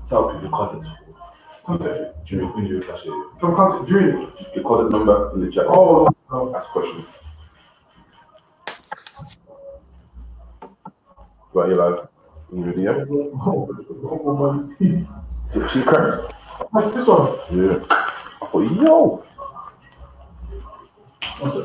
Tell people contact. During injury clash. From contact during. Your contact number in the chat. Oh, no. Ask questions. Right, you're live. You ready? Yeah. She cracked. What's this one? Yeah. Oh, yo. What's it?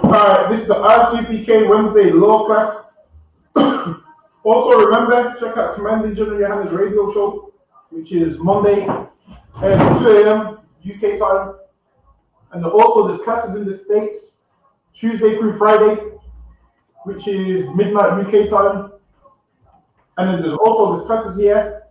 Alright, this is the I.S.U.P.K Wednesday law class. Also remember, check out Commanding Gen.YAHANNA's radio show, which is Monday at 2 a.m. UK time. And also there's classes in the States, Tuesday through Friday, which is midnight UK time. And then there's classes here,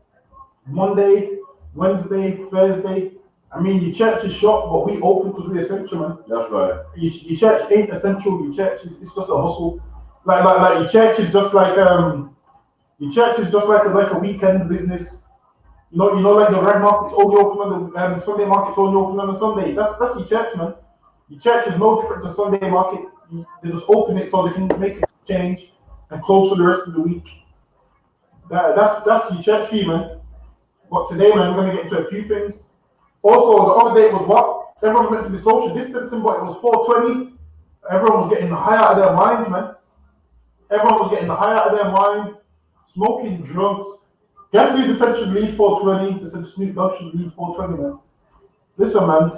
Monday, Wednesday, Thursday. I mean, your church is shut, but we open because we're essential, man. That's right. Your church ain't essential. Your church is it's just a hustle. Like your church is just like a weekend business. You know, like the red market's only open on the Sunday market's only open on a Sunday. That's your church, man. Your church is no different to Sunday market. They just open it so they can make a change and close for the rest of the week. That's your church fee, man. But today, man, we're gonna get into a few things. Also, the other day it was what? Everyone was meant to be social distancing, but it was 420. Everyone was getting high out of their mind, man. Everyone was getting high out of their mind, smoking drugs. Guess who said should lead 420? They said Snoop Dogg should lead 420, man. Listen, man,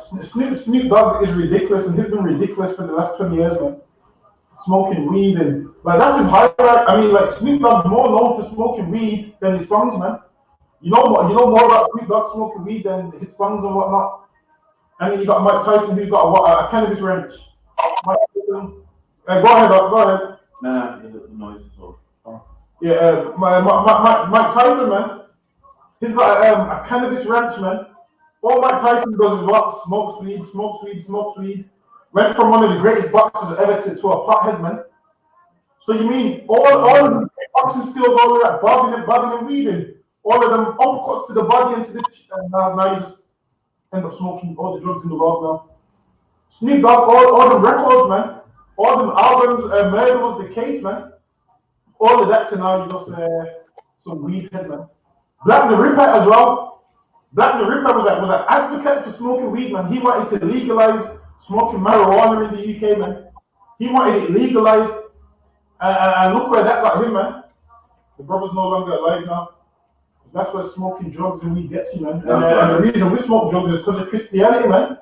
Snoop Dogg is ridiculous, and he's been ridiculous for the last 20 years, man. Smoking weed and like that's his highlight. I mean, like Snoop Dogg's more known for smoking weed than his songs, man. You know more about Snoop Dogg smoking weed than his songs and whatnot. And then you got Mike Tyson, who's got a cannabis ranch. Mike Tyson, go ahead. Nah, there's a noise as well. Yeah, Mike Tyson, man. He's got a cannabis ranch, man. All Mike Tyson does is what? Smokes weed. Went from one of the greatest boxers ever to a pothead, man. So you mean all of the boxing skills, all of that bobbing and weaving, all of them uppercuts to the body and to the now you just end up smoking all the drugs in the world now. Snoop Dogg, all the records, man. All them albums, Murder Was the Case, man. All of that to now you just some weed head, man. Black the Ripper as well. Black the Ripper was an advocate for smoking weed, man. He wanted to legalize smoking marijuana in the UK, man. He wanted it legalized. And look where that got him, man. The brother's no longer alive now. That's where smoking drugs and weed gets you, man. And the reason we smoke drugs is because of Christianity, man.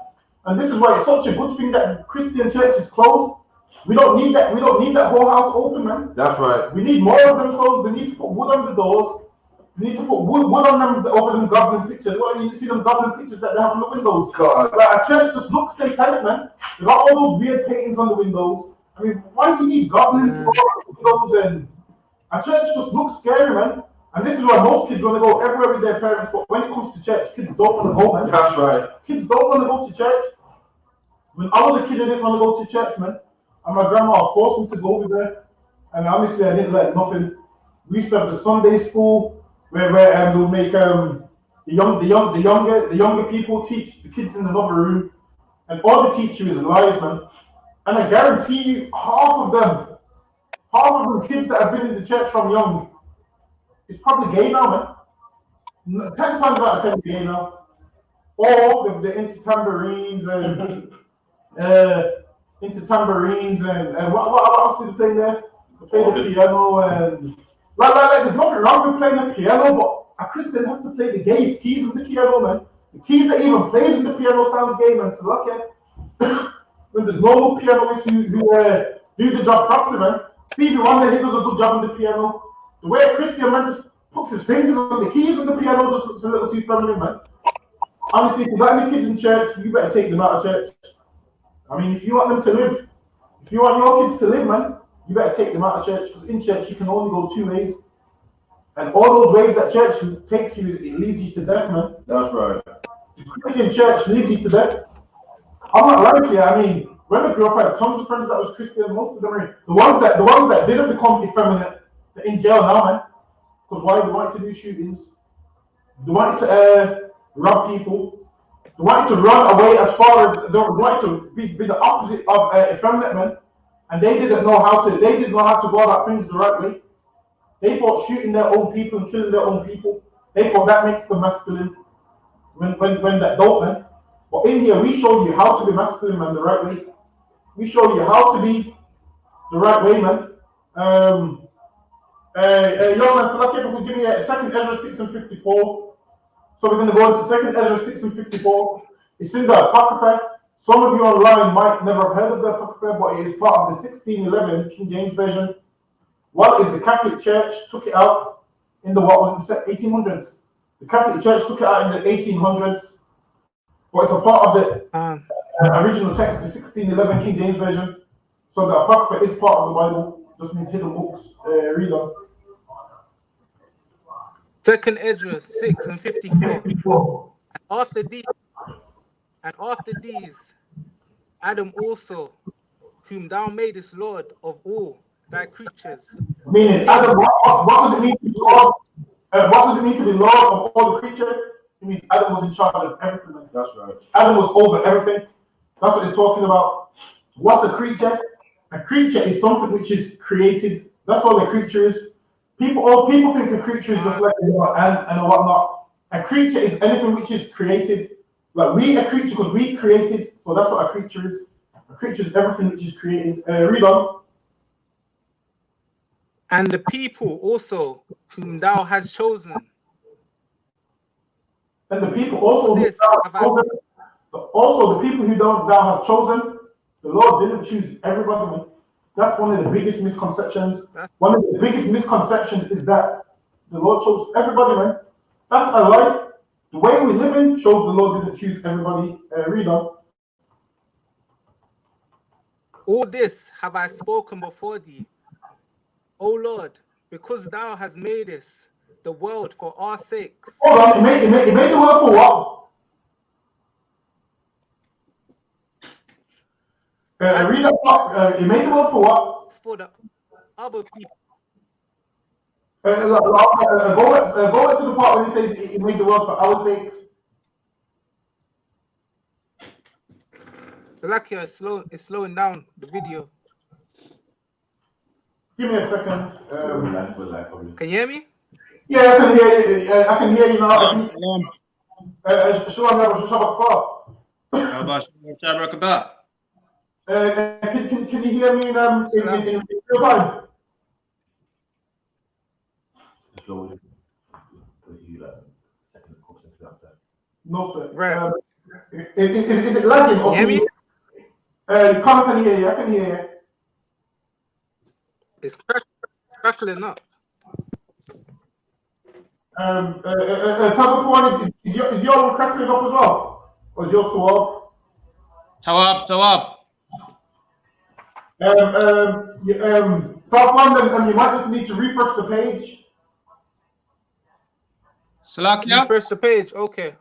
And this is why it's such a good thing that Christian church is closed. We don't need that. We don't need that whole house open, man. That's right. We need more of them closed. We need to put wood on the doors. We need to put wood on them over them goblin pictures. What you see them goblin pictures that they have on the windows? God. Like a church just looks satanic, man. They got all those weird paintings on the windows. I mean, why do you need goblins over the windows? And a church just looks scary, man. And this is why most kids want to go everywhere with their parents, but when it comes to church, kids don't want to go, man. That's right. Kids don't want to go to church. When I was a kid, I didn't want to go to church, man. And my grandma forced me to go over there. And honestly, I didn't like nothing. We used to have the Sunday school where we'll make the younger people teach the kids in another room, and all the teachers is lies, man. And I guarantee you, half of them kids that have been in the church from young, is probably gay now, man. 10 times out of 10 gay now. Or they're into tambourines and what else do they play there? They play the piano and like there's nothing wrong with playing the piano, but a Christian has to play the gayest keys of the piano, man. The keys that even plays in the piano sounds gay, man. So lucky when there's normal pianists who do the job properly, man. Stevie Wonder, he does a good job on the piano. The way a Christian man just puts his fingers on the keys on the piano just looks a little too feminine, man. Honestly, if you got any kids in church, you better take them out of church. I mean, if you want them to live, if you want your kids to live, man, you better take them out of church, because in church you can only go 2 ways. And all those ways that church takes you, it leads you to death, man. That's right. The Christian church leads you to death. I'm not lying to you. I mean, When I grew up, I had tons of friends that was Christian. Most of them are the ones that didn't become effeminate. They're in jail now, man. Because why? They wanted to do shootings. They wanted to rob people. They wanted to run away as far as they wanted to be the opposite of effeminate men, and they didn't know how to. They didn't know how to go about things the right way. They thought shooting their own people and killing their own people. They thought that makes them masculine. When that don't, man. But in here, we show you how to be masculine, man, the right way. We show you how to be the right way, man. Yo, man, Salaki, if you could give me a second Ezra 6 and 54. So we're going to go into second Ezra 6 and 54. It's in the Apocrypha. Some of you online might never have heard of the Apocrypha, but it is part of the 1611 King James Version. What is the Catholic Church took it out in the, what was it, 1800s? The Catholic Church took it out in the 1800s, but it's a part of the original text, the 1611 King James Version. So the Apocrypha is part of the Bible, just means hidden books. Read on. Second Ezra 6 and 54. And after these, Adam also, whom thou madest Lord of all thy creatures. Meaning, Adam, what does it mean to be Lord? What does it mean to be Lord of all the creatures? It means Adam was in charge of everything. That's right. Adam was over everything. That's what it's talking about. What's a creature? A creature is something which is created. That's all a creature is. People think a creature is just like an ant and whatnot. A creature is anything which is created. Like we a creature because we created. So that's what a creature is. A creature is everything which is created. Read on. And the people also whom thou hast chosen. And the people also this also the people who thou hast chosen, the Lord didn't choose everybody, man. That's one of the biggest misconceptions. One of the biggest misconceptions is that the Lord chose everybody, man. That's a lie. The way we live in shows the Lord didn't choose everybody. Read on. All this have I spoken before thee, O Lord, because thou hast made us the world for our sakes. Hold on, he made the world for what? Read that part. He made the world for what? It's for the other people. Go to the part where he says he made the world for our sakes. The lucky it's slowing down the video. Give me a second. Can you hear me? Yeah, I can hear you. I can hear you now. Shalom, can you hear me in real time? No, sir. Right. Is it lagging? Can you hear me? Can hear you. I can hear you. It's crackling up. Topic one is your one crackling up as well? Or is yours too old? Tawab. South London, you might just need to refresh the page. Salakia? Refresh the page, okay.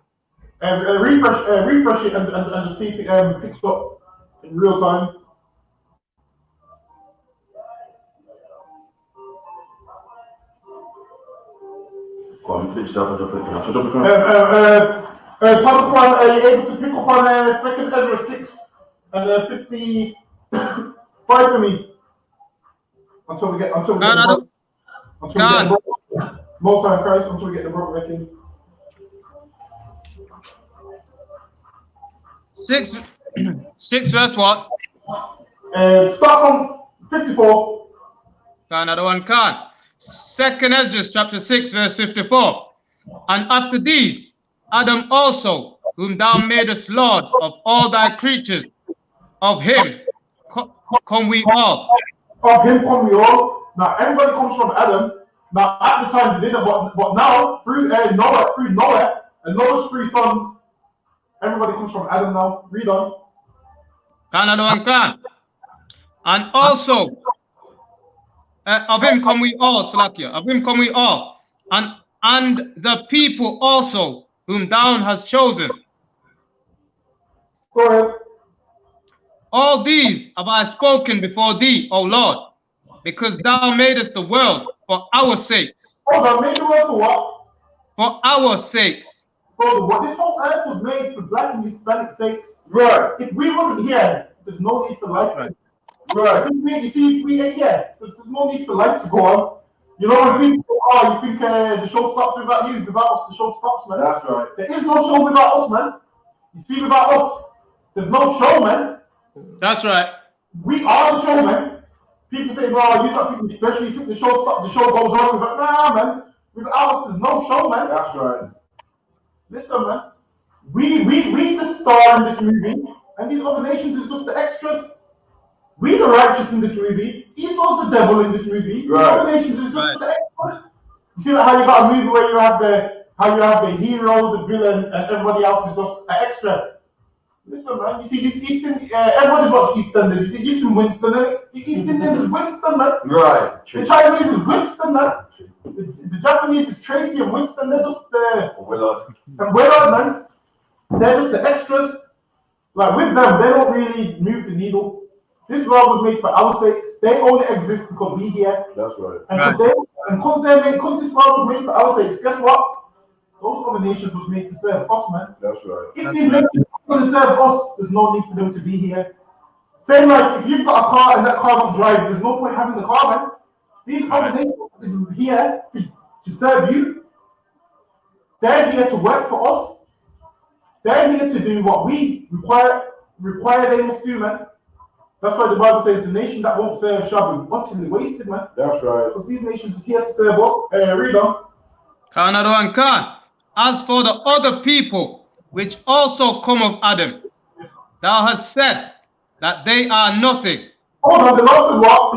Refresh it and just see if it picks up in real time. Topic one, are you able to pick up on second Ezra 6 and 55 for me? Until we get most high Christ, until we get the brother back in. 6 verse what? Start from 54. Another one can. Second Ezra chapter 6 verse 54. And after these, Adam also, whom thou madest Lord of all thy creatures, of him come we all. Of him come we all. Now everybody comes from Adam. Now at the time they didn't, but now through Noah and Noah's 3 sons, everybody comes from Adam now. Read on. Another one can. And also of him come we all, Salakia. Of him come we all. And the people also whom thou hast chosen. Go ahead. All these have I spoken before thee, O Lord, because thou madest the world for our sakes. Hold on, made the world for what? For our sakes. For what? This whole earth was made for black and Hispanic sakes. Right. If we wasn't here, there's no need for life. Right. Right. You see, if we ain't here, there's no need for life to go on. You know, when people, you think the show stops without you, without us, the show stops, man. That's right. There is no show without us, man. You see, without us, there's no show, man. That's right. We are the show, man. People say, well, you don't think we special, you think the show stops, the show goes on. But nah, man. Without us, there's no show, man. That's right. Listen, man. We the star in this movie, and these other nations is just the extras. We the righteous in this movie. Esau's the devil in this movie. Right. The other nations is just the extras. You see how you got a movie where you have the hero, the villain, and everybody else is just an extra. Listen, man. You see this Eastern. Everybody's watched EastEnders. You see, you some Winston. The East Indians is Winston, man. Right. The Chinese is Winston, man. The Japanese is Tracy and Winston. They're just Willard. and Willard, man. They're just the extras. Like with them, they don't really move the needle. This world was made for our sakes. They only exist because we here. That's right. And because this world was made for our sakes, guess what? Those other nations was made to serve us, man. That's right. If these nations are going to serve us, there's no need for them to be here. Same like if you've got a car and that car don't drive, there's no point having the car, man. These other nations are here to serve you. They're here to work for us. They're here to do what we require they must do, man. That's why the Bible says the nation that won't serve shall be utterly wasted, man. That's right. Because these nations is here to serve us. Read on. Khan. As for the other people, which also come of Adam, thou hast said that they are nothing. Hold on, the Lord said what?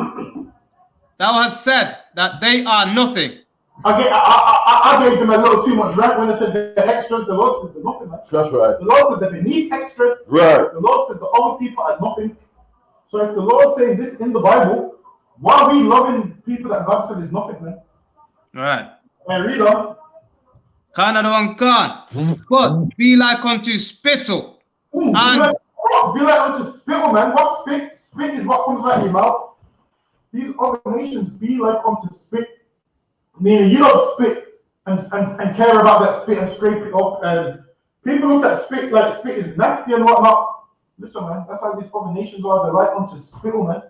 Thou hast said that they are nothing. I gave them a little too much rank when I said the extras. The Lord said they're nothing, man. That's right. The Lord said they're beneath extras. Right. The Lord said the other people are nothing. So if the Lord saying this in the Bible, why are we loving people that God said is nothing, man? Right. Read on. Khan. But be like unto spittle. Be like unto spittle, man. What spit? Spit is what comes out of your mouth. These other nations be like unto spit. Meaning you don't spit and care about that spit and scrape it up. And people look at spit like spit is nasty and whatnot. Listen, man, that's how these other nations are. They're like unto spittle, man.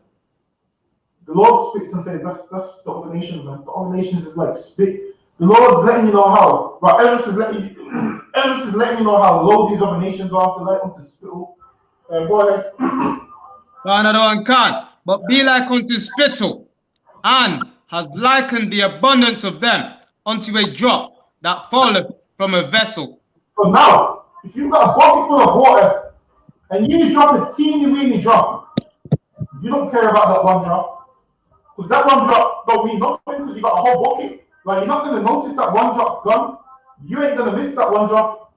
The Lord spits and says, that's the other nations, man. The other nations is like spit. The Lord's letting you know how. But Ezra is letting you know how low these other nations are. They're like unto spittle. Go ahead. Khan. But be like unto spittle, and has likened the abundance of them unto a drop that falleth from a vessel. So now, if you've got a bucket full of water, and you drop a teeny weeny drop, you don't care about that one drop. Because that one drop don't mean nothing because you got a whole bucket. Like you're not going to notice that one drop's gone. You ain't going to miss that one drop.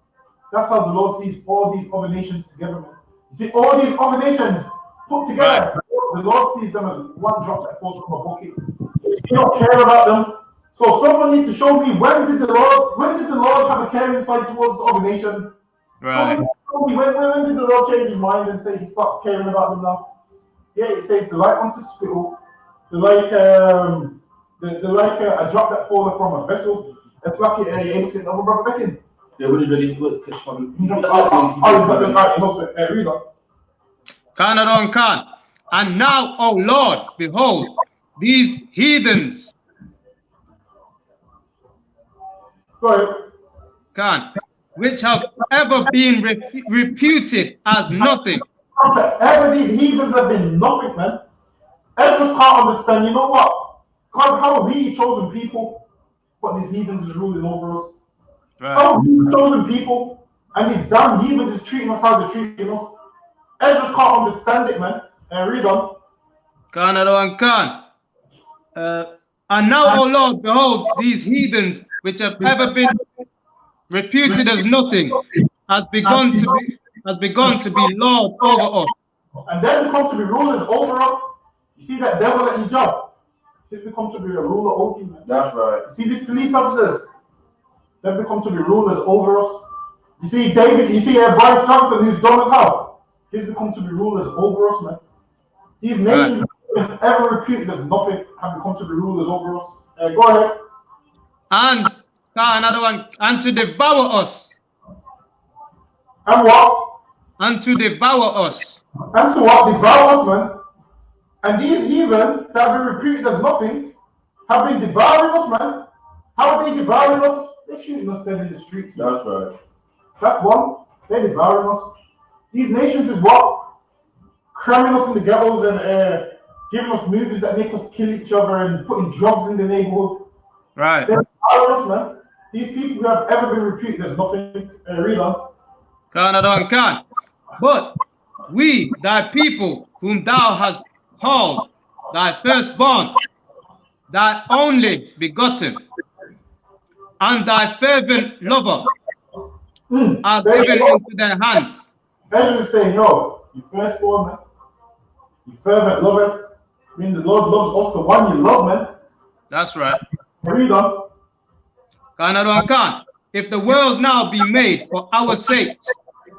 That's how the Lord sees all these other nations together, man. You see, all these other nations put together, the Lord sees them as one drop that falls from a bucket. You don't care about them. So someone needs to show me when did the Lord have a caring side towards the other nations? Right. When did the Lord change his mind and say he starts caring about them now? Yeah, it says the like unto spittle, the like a drop that falleth from a vessel. It's like you're able to get over Brother Beckin. Yeah, what is ready to put catch one? Read on. Khan. And now, O Lord, behold, these heathens. Go ahead. Khan, which have ever been reputed as nothing. Ever these heathens have been nothing, man. Ezra can't understand. You know what? God, how are we chosen people, but these heathens is ruling over us? Right. How are we chosen people, and these damn heathens is treating us how they're treating us? Ezra can't understand it, man. Read on. Khan. And now, O Lord, behold, these heathens, which have ever been reputed as nothing, has begun to be Lord over us. And then become to be rulers over us. You see that devil at your job? He's become to be a ruler over you, man. That's right. You see these police officers? They've become to be rulers over us. You see David, you see Bryce Johnson, who's dumb as hell. He's become to be rulers over us, man. These nations ever reputed as nothing have become to be rulers over us. Go ahead. And another one, and to devour us. And what? And to devour us. And to what? Devour us, man. And these heathen that have been reputed as nothing have been devouring us, man. How are they devouring us? They're shooting us dead in the streets. That's right. That's one. They're devouring us. These nations is what? Cramming us in the ghettos and giving us movies that make us kill each other and putting drugs in the neighborhood. Right. They're devouring us, man. These people who have ever been reputed as nothing. Read on. But we, thy people, whom thou hast called, thy firstborn, thy only begotten, and thy fervent lover, are given into their hands. Ezra is saying, no, you firstborn, man. You fervent lover. I mean, the Lord loves us, the one you love, man. That's right. Read on. If the world now be made for our sakes,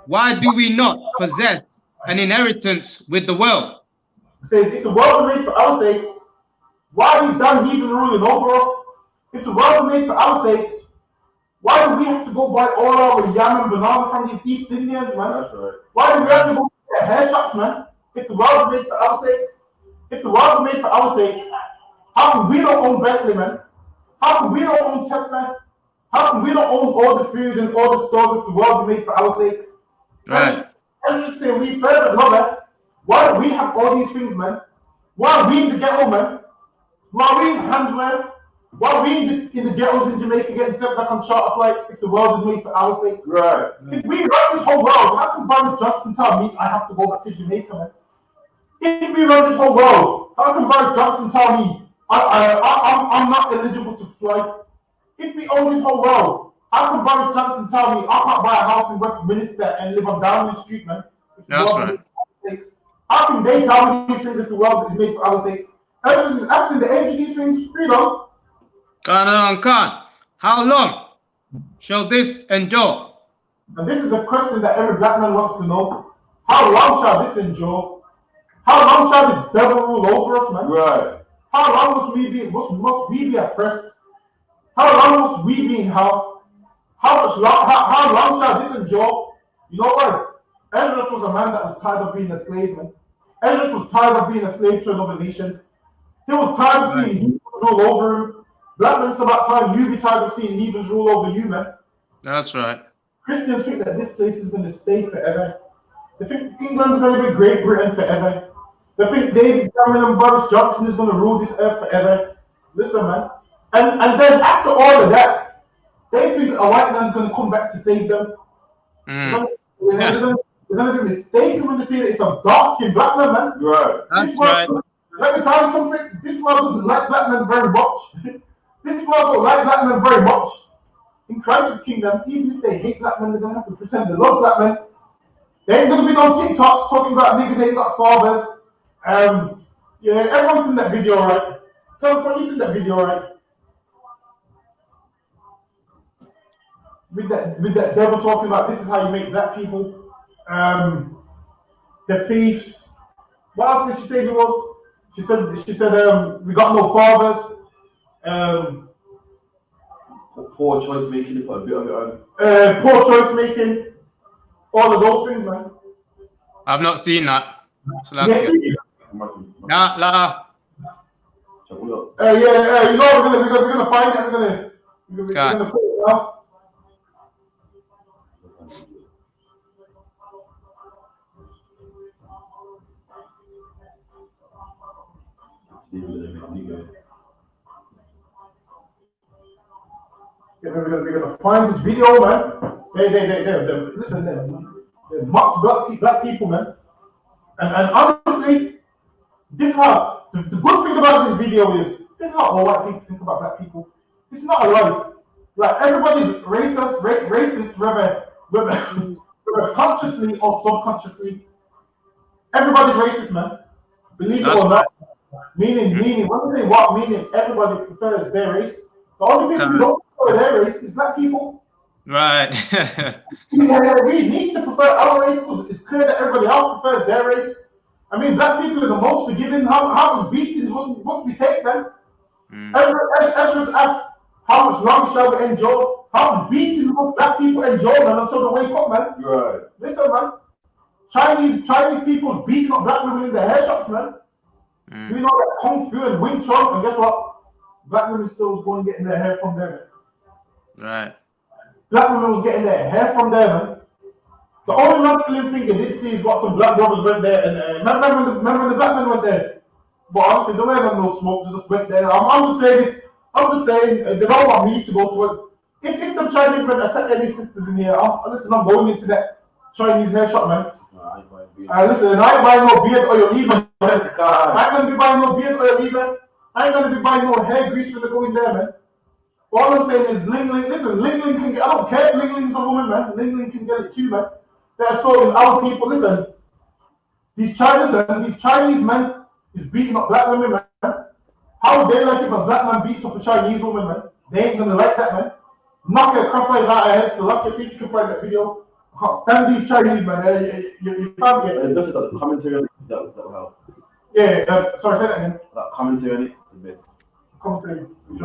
why do we not possess an inheritance with the world? It says, if the world be made for our sakes, why are these damn heathen ruling over us? If the world be made for our sakes, why do we have to go buy all our yam and banana from these East Indians, man? That's right. Why do we have to go to hair shops, man? If the world be made for our sakes, if the world be made for our sakes, how come we don't own Bentley, man? How come we don't own Tesla? How come we don't own all the food and all the stores if the world be made for our sakes? Right. I'm just saying, we fervent love, why don't we have all these things, man? Why are we in the ghetto, man? Why are we in Handsworth? Why are we in the ghettos in Jamaica getting sent back on charter flights if the world is made for our sakes? Right. If we run this whole world, how come Boris Johnson tell me I have to go back to Jamaica, man? If we run this whole world, how come Boris Johnson tell me I'm not eligible to fly? If we own this whole world, how come Boris Johnson tell me I can't buy a house in Westminster and live on Downing Street, man? That's right. How can they tell me these things if the world is made for our sakes? I'm just asking the age of these things, freedom. How long shall this endure? And this is the question that every black man wants to know. How long shall this endure? How long shall this devil rule over us, man? Right. How long must we be oppressed? How long must we be in hell? How long shall this endure? You know what? Ezra was a man that was tired of being a slave, man. Ezra was tired of being a slave to another nation. He was tired of seeing heathens rule over him. Black men, it's about time you be tired of seeing heathens rule over you, man. That's right. Christians think that this place is going to stay forever. They think England's going to be Great Britain forever. They think David Cameron and Boris Johnson is going to rule this earth forever. Listen, man. And then after all of that, they think a white man's going to come back to save them. They're going to be mistaken when they say that it's a dark-skinned black man, man. Right. That's right. Let me tell you something. This world doesn't like black men very much. This world don't like black men very much. In Christ's kingdom, even if they hate black men, they're going to have to pretend they love black men. There ain't going to be no TikToks talking about niggas ain't got fathers. Yeah, everyone's seen that video, right? Tell us when you seen that video, right? With that devil talking about this is how you make black people. The thieves. What else did she say he was? She said we got no fathers. Poor choice making, put a bit of it on. Poor choice making. All of those things, man. I've not seen that. So that's Yeah, good. yeah, you know we're gonna find it. We're gonna put it out. Yeah, we're gonna find this video, man. Listen, they mock black people, man. And honestly, this is how the good thing about this video is this is how all white people think about black people. It's not a lie. Like everybody's racist, whether consciously or subconsciously. Everybody's racist, man. Believe it or not. Meaning, when they walk, meaning everybody prefers their race. The only people who don't prefer their race is black people. Right. We need to prefer our race because it's clear that everybody else prefers their race. I mean, black people are the most forgiving. How much beatings must we take then? Ezra's asked, how much longer shall we endure? How much beatings must black people endure, man, until they wake up, man? Right. Listen, man. Chinese people beating up black women in their hair shops, man. You know that Kung Fu and Wing Chun, and guess what? Black women still was going getting their hair from there, man. Right. Black women was getting their hair from there, man. The only masculine thing they did see is what some black brothers went there and remember when the black men went there. But obviously they weren't on no smoke, they just went there. I'm just saying this. I'm just saying they don't want me to go to it. If the Chinese men attack any sisters in here, I'm going into that Chinese hair shop, man. Listen, I ain't buying no beard oil either. I ain't gonna be buying no beard oil either. I ain't gonna be buying no hair grease when they go in there, man. All I'm saying is Ling Ling. Listen, Ling Ling can get. I don't care if Ling Ling's a woman, man. Ling Ling can get it too, man. They're so in our people. Listen, these Chinese men is beating up black women, man. How would they like if a black man beats up a Chinese woman, man? They ain't gonna like that, man. Knock her cross eyes out of her head. So lucky, see if you can find that video. I can't stand these Chinese, man. You can't get it. Just the commentary that will help. Yeah, sorry, say that again. That commentary is the best. Commentary from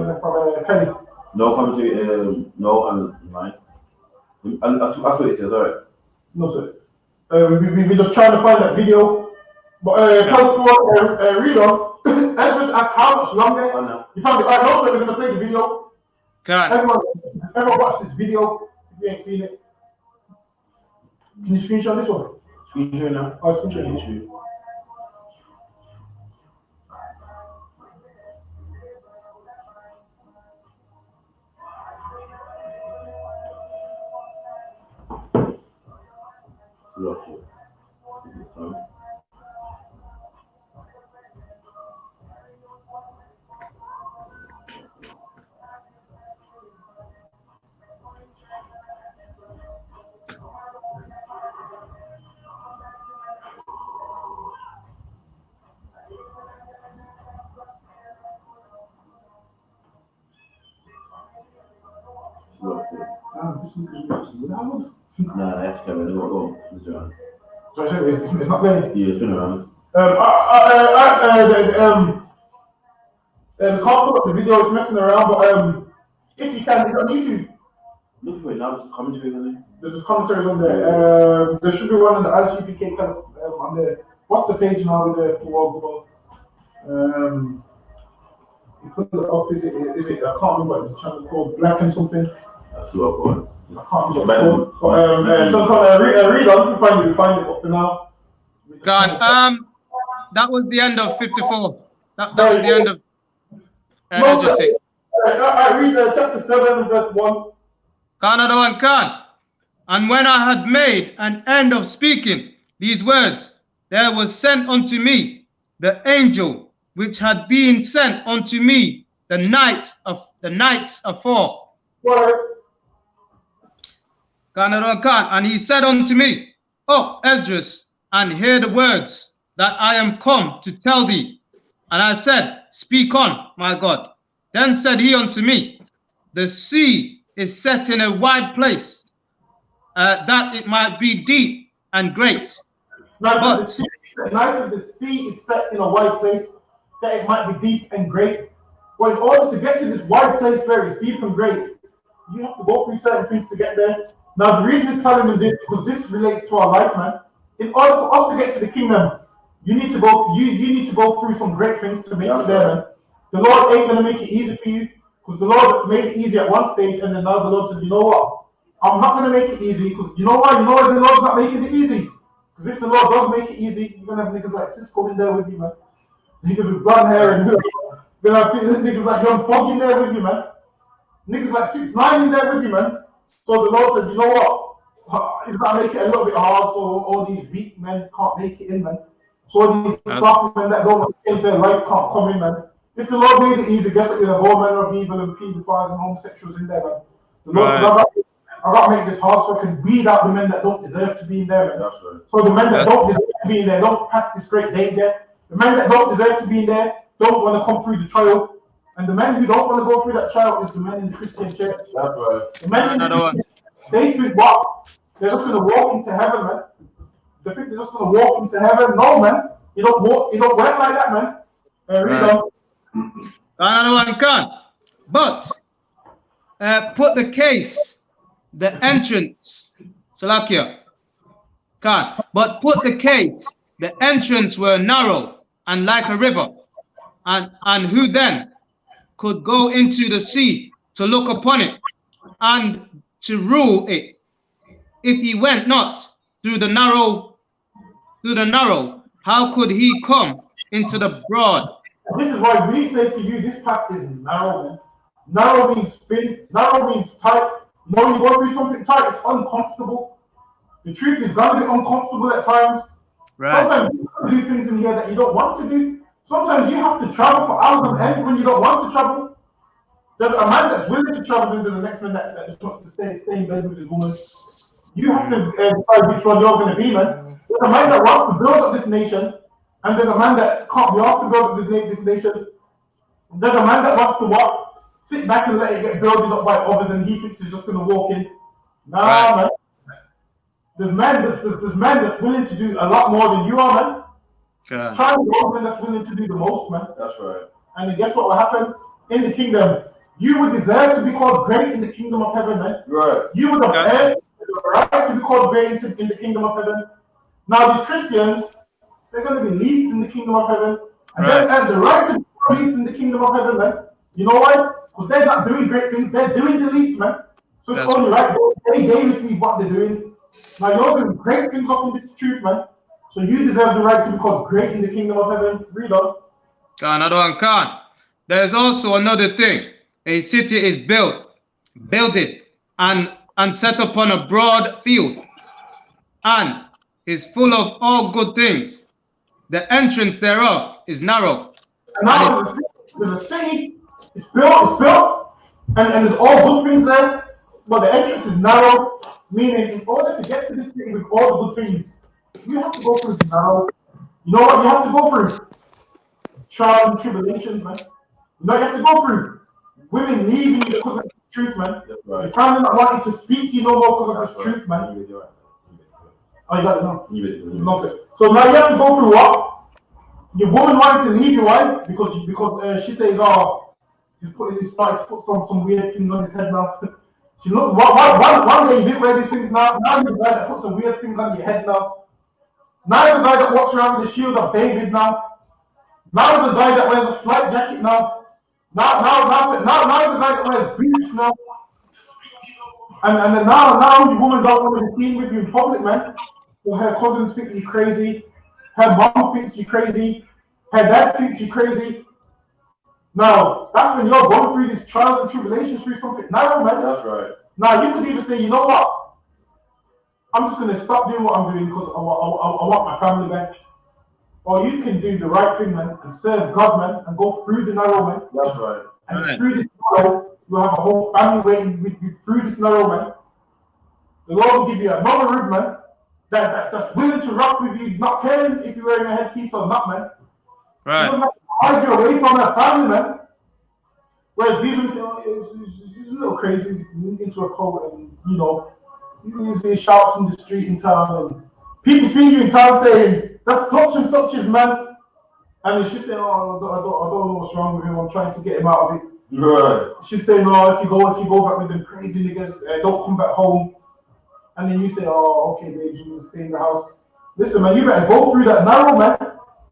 Kelly. No commentary, no online. That's what it says, alright. No, sir. We just trying to find that video. But tell us what, read on. Ezra's asked how much longer. You found it. Alright, no, sir, we're going to play the video. Everyone watch this video if you ain't seen it. Can you screenshot this one? Screenshot now. Oh, screenshot it. Nah, that's Kevin. Go. It's not there. Yeah, turn around. Can't pull up the video, it's messing around, but if you can, it's on YouTube. Look for it now, just commentaries on it. There's just commentaries on there. There should be one on the I.S.U.P.K kind of on there. What's the page now with the world? You put it up, is it I can't remember what the channel called, Black and something. That's what I want. I can't remember what it's called. Read on, if you find it, but for now. God, that was the end of 54. That was the end of Ezra 6. I read chapter 7, verse 1. Another one can. And when I had made an end of speaking these words, there was sent unto me the angel which had been sent unto me the nights afore. And he said unto me, O Esdras, and hear the words that I am come to tell thee. And I said, Speak on, my God. Then said he unto me, The sea is set in a wide place, that it might be deep and great. The sea is set in a wide place, that it might be deep and great. But in order to get to this wide place where it's deep and great, you have to go through certain things to get there. Now, the reason he's telling them this, because this relates to our life, man. In order for us to get to the kingdom, you need to go. You need to go through some great things to make it there, man. The Lord ain't gonna make it easy for you, because the Lord made it easy at one stage, and then now the Lord said, you know what? I'm not gonna make it easy, because you know why? You know why the Lord's not making it easy? Because if the Lord does make it easy, you're gonna have niggas like Cisco in there with you, man. Niggas with blonde hair, and you're gonna have niggas like Young Fog in there with you, man. Niggas like 6ix9ine in there with you, man. So the Lord said, you know what? He's gonna make it a little bit hard, so all these weak men can't make it in, man. So these soft men that don't make their life can't come in, man. If the Lord made it easy, guess what? You'll have all manner of evil and pedophiles and homosexuals in there, man. The Lord said, I gotta make this hard so I can weed out the men that don't deserve to be in there, man. That's right. So the men that don't deserve to be in there don't pass this great danger. The men that don't deserve to be in there don't want to come through the trial. And the men who don't want to go through that trial is the men in the Christian church. That's right. The men in the they think what? They're just gonna walk into heaven, man. They think they're just gonna walk into heaven. No, man. You don't work like that, man. Read on. Another one can. But put the case, the entrance, Salakia, can. But put the case, the entrance were narrow and like a river, and who then could go into the sea to look upon it and to rule it, if he went not through the narrow, how could he come into the broad? This is why we say to you, this path is narrow, man. Narrow means thin, narrow means tight. You know, when you go through something tight, it's uncomfortable. The truth is going to be uncomfortable at times. Right. Sometimes you have to do things in here that you don't want to do. Sometimes you have to travel for hours on end when you don't want to travel. There's a man that's willing to travel, and there's the next man that just wants to stay in bed with his woman. You have to decide which one you're going to be, man. There's a man that wants to build up this nation, and there's a man that can't be asked to build up this nation. There's a man that wants to what? Sit back and let it get built up by others, and he thinks he's just going to walk in. Nah, man. There's men that's willing to do a lot more than you are, man. Yeah. Try the man that's willing to do the most, man. That's right. And then guess what will happen? In the kingdom, you would deserve to be called great in the kingdom of heaven, man. Right. You would have earned the right to be called great in the kingdom of heaven. Now these Christians, they're going to be least in the kingdom of heaven. And they have the right to be least in the kingdom of heaven, man. You know why? Because they're not doing great things, they're doing the least, man. So it's only right, they receive what they're doing. Now you're doing great things up in this truth, man. So you deserve the right to be called great in the kingdom of heaven. Read on. Another one can. There is also another thing. A city is builded, and set upon a broad field, and is full of all good things. The entrance thereof is narrow. And now there's a city, it's built, and there's all good things there, but the entrance is narrow, meaning in order to get to this city with all the good things, you have to go through the narrow. You know what you have to go through? Trials and tribulations, man. You know what you have to go through? Women leaving you because of the truth, man. Right. Your family not wanting to speak to you no more because of this truth, man. Oh, you got it now? Nothing. So now you have to go through what? Your woman wanted to leave you, right? Because she says, oh, he's starting to put some weird thing on his head now. She look one day you didn't wear these things now. Now you're the guy that puts some weird things on your head now. Now you're the guy that walks around with the shield of David now. Now you're the guy that wears a flight jacket now. Now you're the guy that wears boots now. And then now your woman don't want to be seen with you in public, man. Well, her cousins think you're crazy. Her mom thinks you're crazy. Her dad thinks you're crazy. Now, that's when you're going through these trials and tribulations through something narrow, man. That's right. Now, you could even say, you know what? I'm just going to stop doing what I'm doing because I want my family back. Or you can do the right thing, man, and serve God, man, and go through the narrow, man. That's right. And through this narrow, you'll have a whole family waiting with you through this narrow, man. The Lord will give you another rib, man, that's willing to rock with you, not caring if you're wearing a headpiece or not, man. Right. She doesn't have to hide you away from her family, man. Whereas these women say, oh, he's a little crazy, he's into a coat, and you know, you see shouts in the street in town, and people see you in town saying, that's such and such his man. And then she's saying, oh, I don't know what's wrong with him, I'm trying to get him out of it. Right. She's saying, oh, if you go back with them crazy niggas, don't come back home. And then you say, oh, okay, babe, you will stay in the house. Listen, man, you better go through that narrow, man.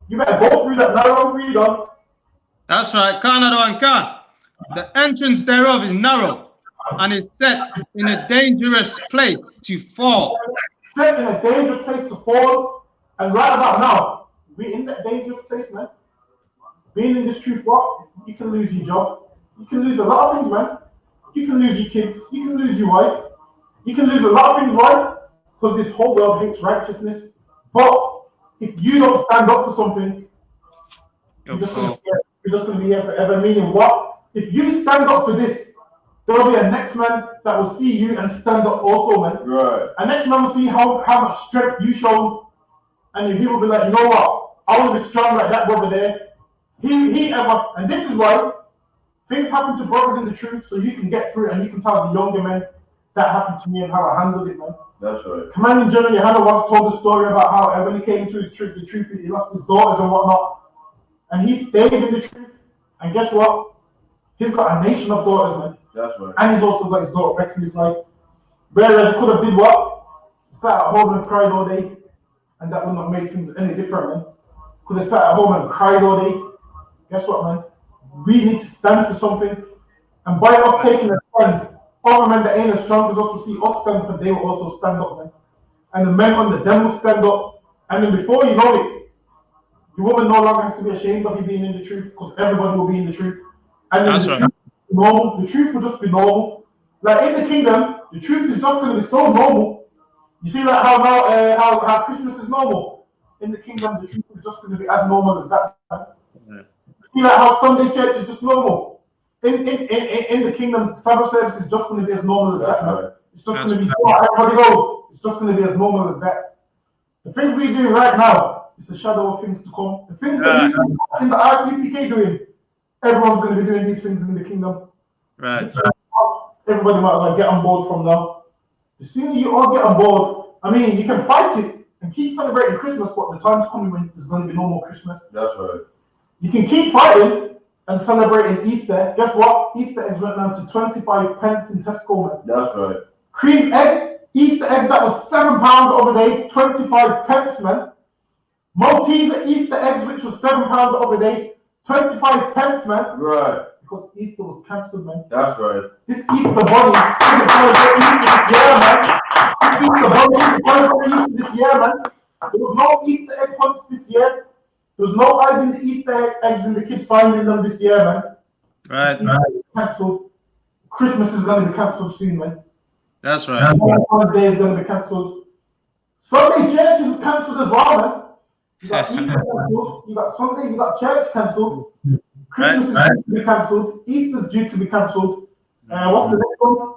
You better go through that narrow, read on. That's right, Canada and can. The entrance thereof is narrow, and is set in a dangerous place to fall. Set in a dangerous place to fall, and right about now, we're in that dangerous place, man. Being in this truth, what? You can lose your job. You can lose a lot of things, man. You can lose your kids. You can lose your wife. You can lose a lot of things, right? Because this whole world hates righteousness. But if you don't stand up for something, you're just going to be here forever. Meaning what? If you stand up for this, there will be a next man that will see you and stand up also, man. Right. A next man will see how much strength you show, and he will be like, you know what? I want to be strong like that brother there. And this is why things happen to brothers in the truth, so you can get through it and you can tell the younger men, that happened to me and how I handled it, man. That's right. Commanding General Yohanna once told the story about how when he came into his truth, the truth, he lost his daughters and whatnot. And he stayed in the truth. And guess what? He's got a nation of daughters, man. That's right. And he's also got his daughter back in his life. Whereas he could have did what? Sat at home and cried all day. And that would not make things any different, man. Could have sat at home and cried all day. Guess what, man? We need to stand for something. And by us taking a stand, other men that ain't as strong as us will see us stand up, and they will also stand up, man. And the men under them will stand up. And then before you know it, the woman no longer has to be ashamed of you being in the truth, because everybody will be in the truth. And then the truth will be normal. The truth will just be normal. Like in the kingdom, the truth is just going to be so normal. You see like how Christmas is normal. In the kingdom, the truth is just going to be as normal as that. You see like how Sunday church is just normal. In the kingdom, Sabbath service is just going to be as normal as that, man. It's just going to be so everybody goes. It's just going to be as normal as that. The things we do right now is a shadow of things to come. The things that you see in the I.S.U.P.K doing, everyone's going to be doing these things in the kingdom. Right. Everybody might as well get on board from now. The sooner you all get on board, I mean, you can fight it and keep celebrating Christmas, but the time's coming when there's going to be no more Christmas. That's right. You can keep fighting and celebrating Easter. Guess what? Easter eggs went down to 25 pence in Tesco, man. That's right. Cream egg, Easter eggs that was £7 the other day, 25 pence, man. Malteser Easter eggs, which was £7 the other day, 25 pence, man. Right. Because Easter was cancelled, man. That's right. This Easter bunny is celebrating Easter this year, man. This Easter bunny is celebrating Easter this year, man. There was no Easter egg hunts this year. There was no hiding the Easter eggs and the kids finding them this year, man. Right. Easter is cancelled. Christmas is going to be cancelled soon, man. That's right. Holiday is going to be cancelled. Sunday church is cancelled as well, man. You got Easter cancelled. You got Sunday. You got church cancelled. Christmas is due to be cancelled. Easter's due to be cancelled. What's the next one?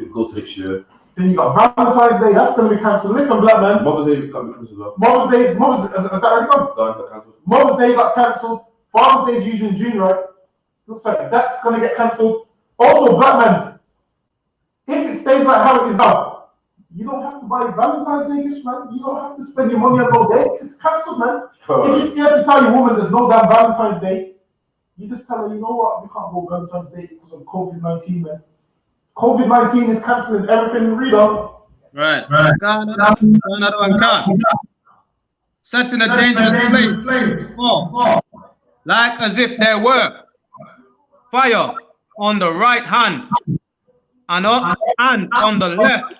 It goes to next year. Then you got Valentine's Day. That's going to be cancelled. Listen, black man. Mother's Day got cancelled as well. Mother's Day. Is that already gone? Got cancelled. Mother's Day got cancelled. Father's Day is usually in June, right? Looks like that's going to get cancelled. Also, black man. If it stays like how it is now, you don't have to buy Valentine's Day gifts, man. You don't have to spend your money on no dates. It's cancelled, man. If you're scared to tell your woman there's no damn Valentine's Day, you just tell her, you know what, we can't go Valentine's Day because of COVID-19, man. COVID-19 is cancelling everything. Read on. Right. Another one can't. Set in a dangerous place before, like as if there were fire on the right hand and on the left,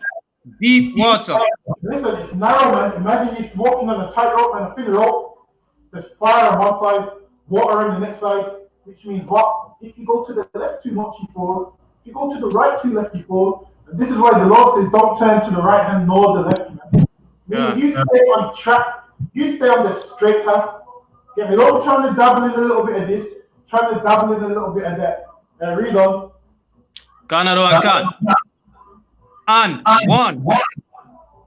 deep water. Listen, it's narrow, man. Imagine you're walking on a tightrope and a thin rope. There's fire on one side, water on the next side, which means what? If you go to the left too much, you fall. If you go to the right too left, you fall. And this is why the Lord says, don't turn to the right hand nor the left, man. Yeah. You stay on track. You stay on the straight path. Get me? Don't trying to dabble in a little bit of this, trying to dabble in a little bit of that. Read on. And one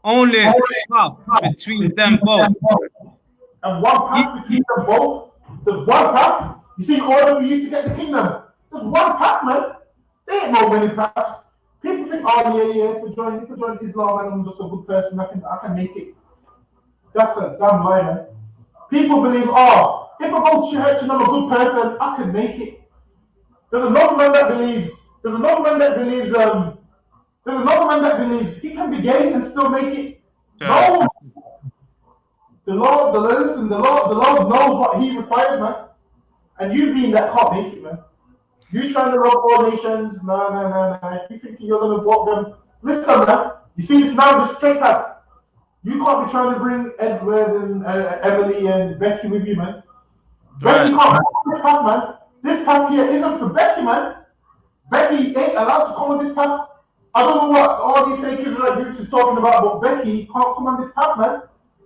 only path between them both. And one path between them both. There's one path. You see, in order for you to get the kingdom, there's one path, man. There ain't no many paths. People think, oh yeah, if I join Islam and I'm just a good person, I can make it. That's a damn lie, man. People believe, oh, if I go to church and I'm a good person, I can make it. There's another man that believes he can be gay and still make it. No. The Lord knows what he requires, man. And you being that can't make it, man. You trying to rob all nations, no. You thinking you're gonna walk them. Listen, man. You see, it's now the straight path. You can't be trying to bring Edward and Emily and Becky with you, man. Becky can't come on this path, man. This path here isn't for Becky, man. Becky ain't allowed to come on this path. I don't know what all these fake Israelite groups is talking about, but Becky can't come on this path, man.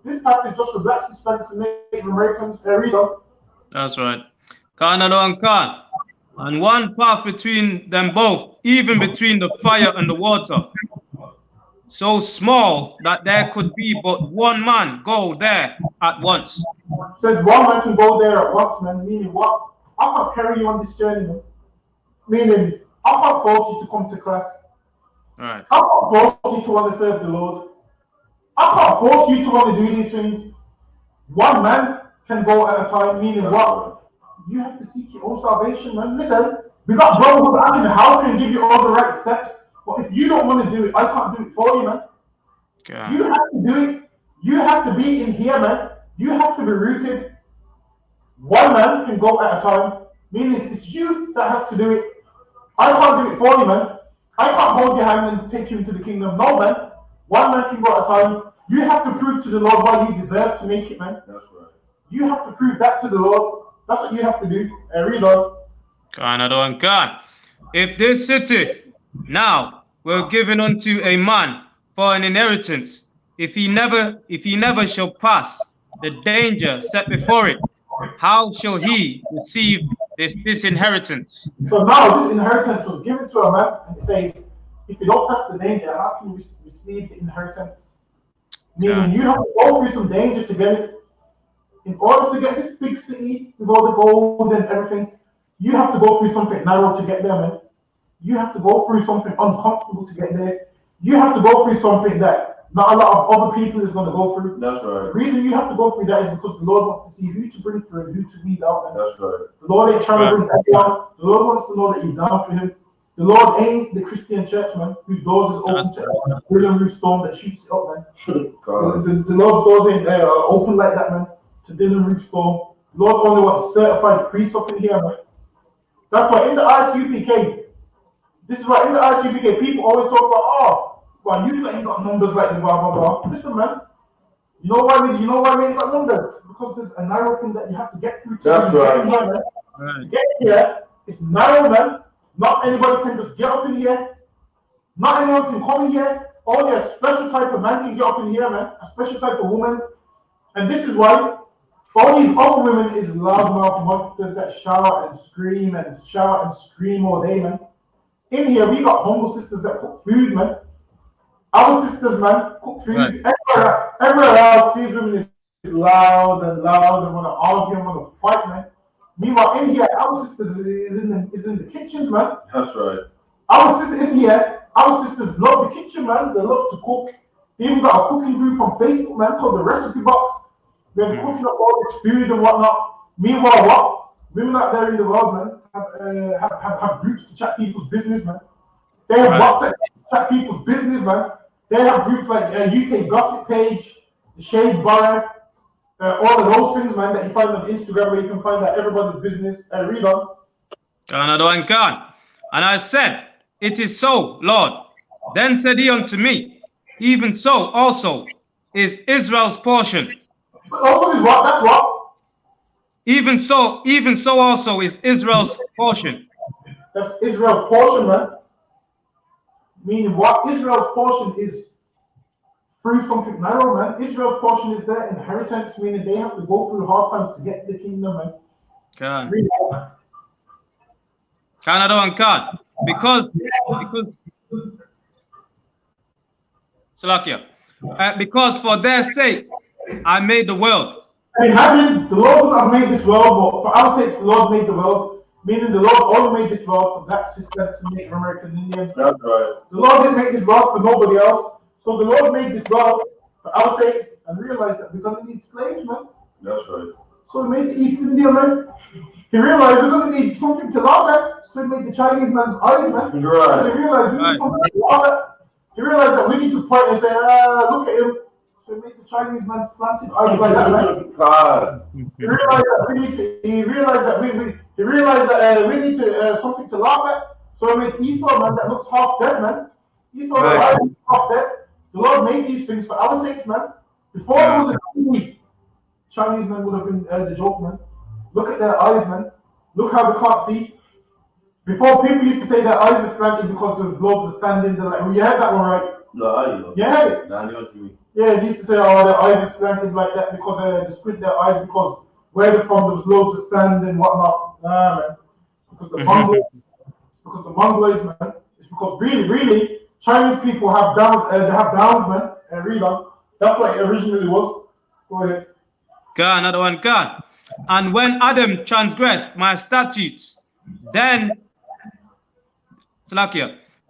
This path is just for blacks, Hispanics, and Native Americans. Read on. That's right. And one path between them both, even between the fire and the water, so small that there could be but one man go there at once. Says one man can go there at once, man. Meaning what? I can't carry you on this journey, man. Meaning I can't force you to come to class. Right. I can't force you to want to serve the Lord. I can't force you to want to do these things. One man can go at a time, meaning what? You have to seek your own salvation, man. Listen, we got brotherhood that can help and give you all the right steps. But if you don't want to do it, I can't do it for you, man. Okay. You have to do it. You have to be in here, man. You have to be rooted. One man can go at a time, meaning it's you that has to do it. I can't do it for you, man. I can't hold your hand and take you into the kingdom. No, man. One man can go at a time. You have to prove to the Lord why you deserve to make it, man. That's right. You have to prove that to the Lord. That's what you have to do. And read on. Another one, God. If this city now were given unto a man for an inheritance, if he never shall pass the danger set before it, how shall he receive this inheritance? So now this inheritance was given to a man, and it says, if you don't pass the danger, how can you receive the inheritance? Meaning you have to go through some danger to get it. In order to get this big city with all the gold and everything, you have to go through something narrow to get there, man. You have to go through something uncomfortable to get there. You have to go through something that not a lot of other people is going to go through. That's right. The reason you have to go through that is because the Lord wants to see who to bring through and who to weed out. Man. That's right. The Lord ain't trying to bring everyone. The Lord wants to know that you're down for him. The Lord ain't the Christian church, man, whose doors is open to William Roof Storm that shoots it up, man. The Lord's doors ain't open like that, man. To Dylan Roof Storm. The Lord only wants certified priests up in here, man. That's why in the I.S.U.P.K, this is why in the I.S.U.P.K, people always talk about, oh, well, you ain't got numbers like the blah, blah, blah. Listen, man. You know why we ain't got numbers? Because there's a narrow thing that you have to get through to That's right. get here, man. To get here, it's narrow, man. Not anybody can just get up in here. Not anyone can come in here. Only a special type of man can get up in here, man. A special type of woman. And this is why all these other women is loudmouth monsters that shout and scream all day, man. In here, we got humble sisters that cook food, man. Our sisters, man, cook food. Right. Everywhere else, these women is loud and want to argue and want to fight, man. Meanwhile, in here, our sisters is in the kitchens, man. That's right. Our sisters in here, our sisters love the kitchen, man. They love to cook. They even got a cooking group on Facebook, man, called the Recipe Box. They're cooking up all this food and whatnot. Meanwhile, what? Women out there in the world, man, have groups to chat people's business, man. They have WhatsApp to chat people's business, man. They have groups like UK Gossip Page, the Shade Bar, all of those things, man, that you find on Instagram where you can find out everybody's business. Read on. And I said, it is so, Lord. Then said he unto me, even so also is Israel's portion. Also is what? That's what? Even so also is Israel's portion. That's Israel's portion, man. Meaning what? Israel's portion is through something narrow, man. Israel's portion is their inheritance, meaning they have to go through hard times to get to the kingdom, man. Because for their sakes I made the world. Imagine the Lord would have made this world, but for our sakes the Lord made the world. Meaning the Lord only made this world for blacks, Hispanics, and Native American Indians. That's right. The Lord didn't make this world for nobody else. So the Lord made this world for our sakes and realized that we're going to need slaves, man. That's right. So he made the East India, man. He realized we're going to need something to laugh at. So he made the Chinese man's eyes, man. Right. So he realized we need something to laugh at. He realized that we need to point and say, look at him. So he made the Chinese man's slanted eyes like that, man. God. He realized that we need to something to laugh at. So he made Esau, man, that looks half dead, man. Esau's eyes half dead. The Lord made these things for our sakes, man. Before there was a country, Chinese men would have been the joke, man. Look at their eyes, man. Look how they can't see. Before, people used to say their eyes are slanted because there's loads of sand in the light. You heard that one, right? No, you heard it? Yeah, they used to say, oh, their eyes are slanted like that because they squint their eyes because where they're from, there was loads of sand and whatnot. Nah, man. Because the Mongoloids, man. It's because really, Chinese people have downs, man. And read on. That's what it originally was. Go ahead. Another one. And when Adam transgressed my statutes, then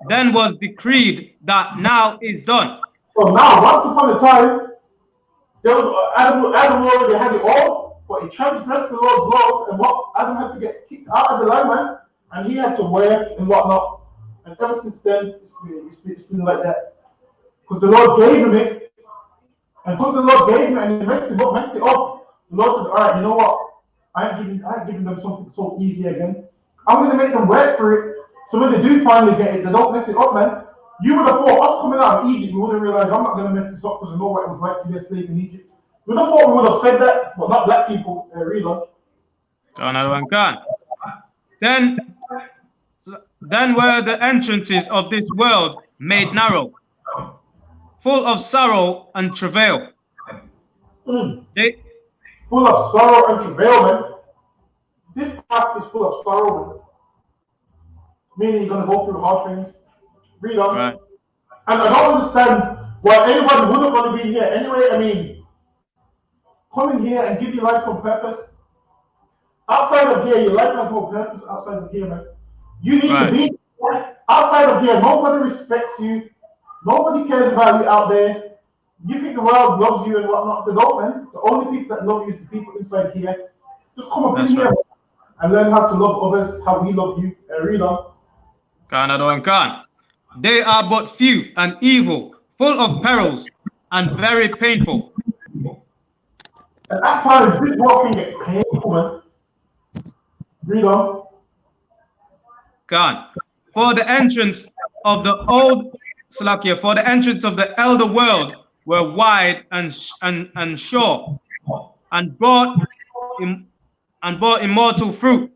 then was decreed that now is done. So now, once upon a time, there was Adam already had it all, but he transgressed the Lord's laws, and what Adam had to get kicked out of the land, man, and he had to work and whatnot. And ever since then, it's been like that. Because the Lord gave him it, and because the Lord gave him it and he messed it up, the Lord said, all right, you know what? I ain't giving them something so easy again. I'm going to make them work for it. So when they do finally get it, they don't mess it up, man. You would have thought us coming out of Egypt, we would have realized I'm not going to mess this up because I know what it was like to be a slave in Egypt. We would have thought we would have said that, but not black people, really. Then were the entrances of this world made narrow, full of sorrow and travail. Full of sorrow and travail, man. This path is full of sorrow, man. Meaning you're going to go through hard things. Read on. Right. And I don't understand why anyone wouldn't want to be here anyway. I mean, come in here and give your life some purpose. Outside of here, your life has no purpose outside of here, man. You need to be outside of here. Nobody respects you. Nobody cares about you out there. You think the world loves you and whatnot. They don't, man. The only people that love you is the people inside here. Just come up in here and learn how to love others, how we love you. Read on. They are but few and evil, full of perils and very painful. And at times, this walk can get painful, man. Read on. For the entrance of the elder world were wide and sure, and brought immortal fruit.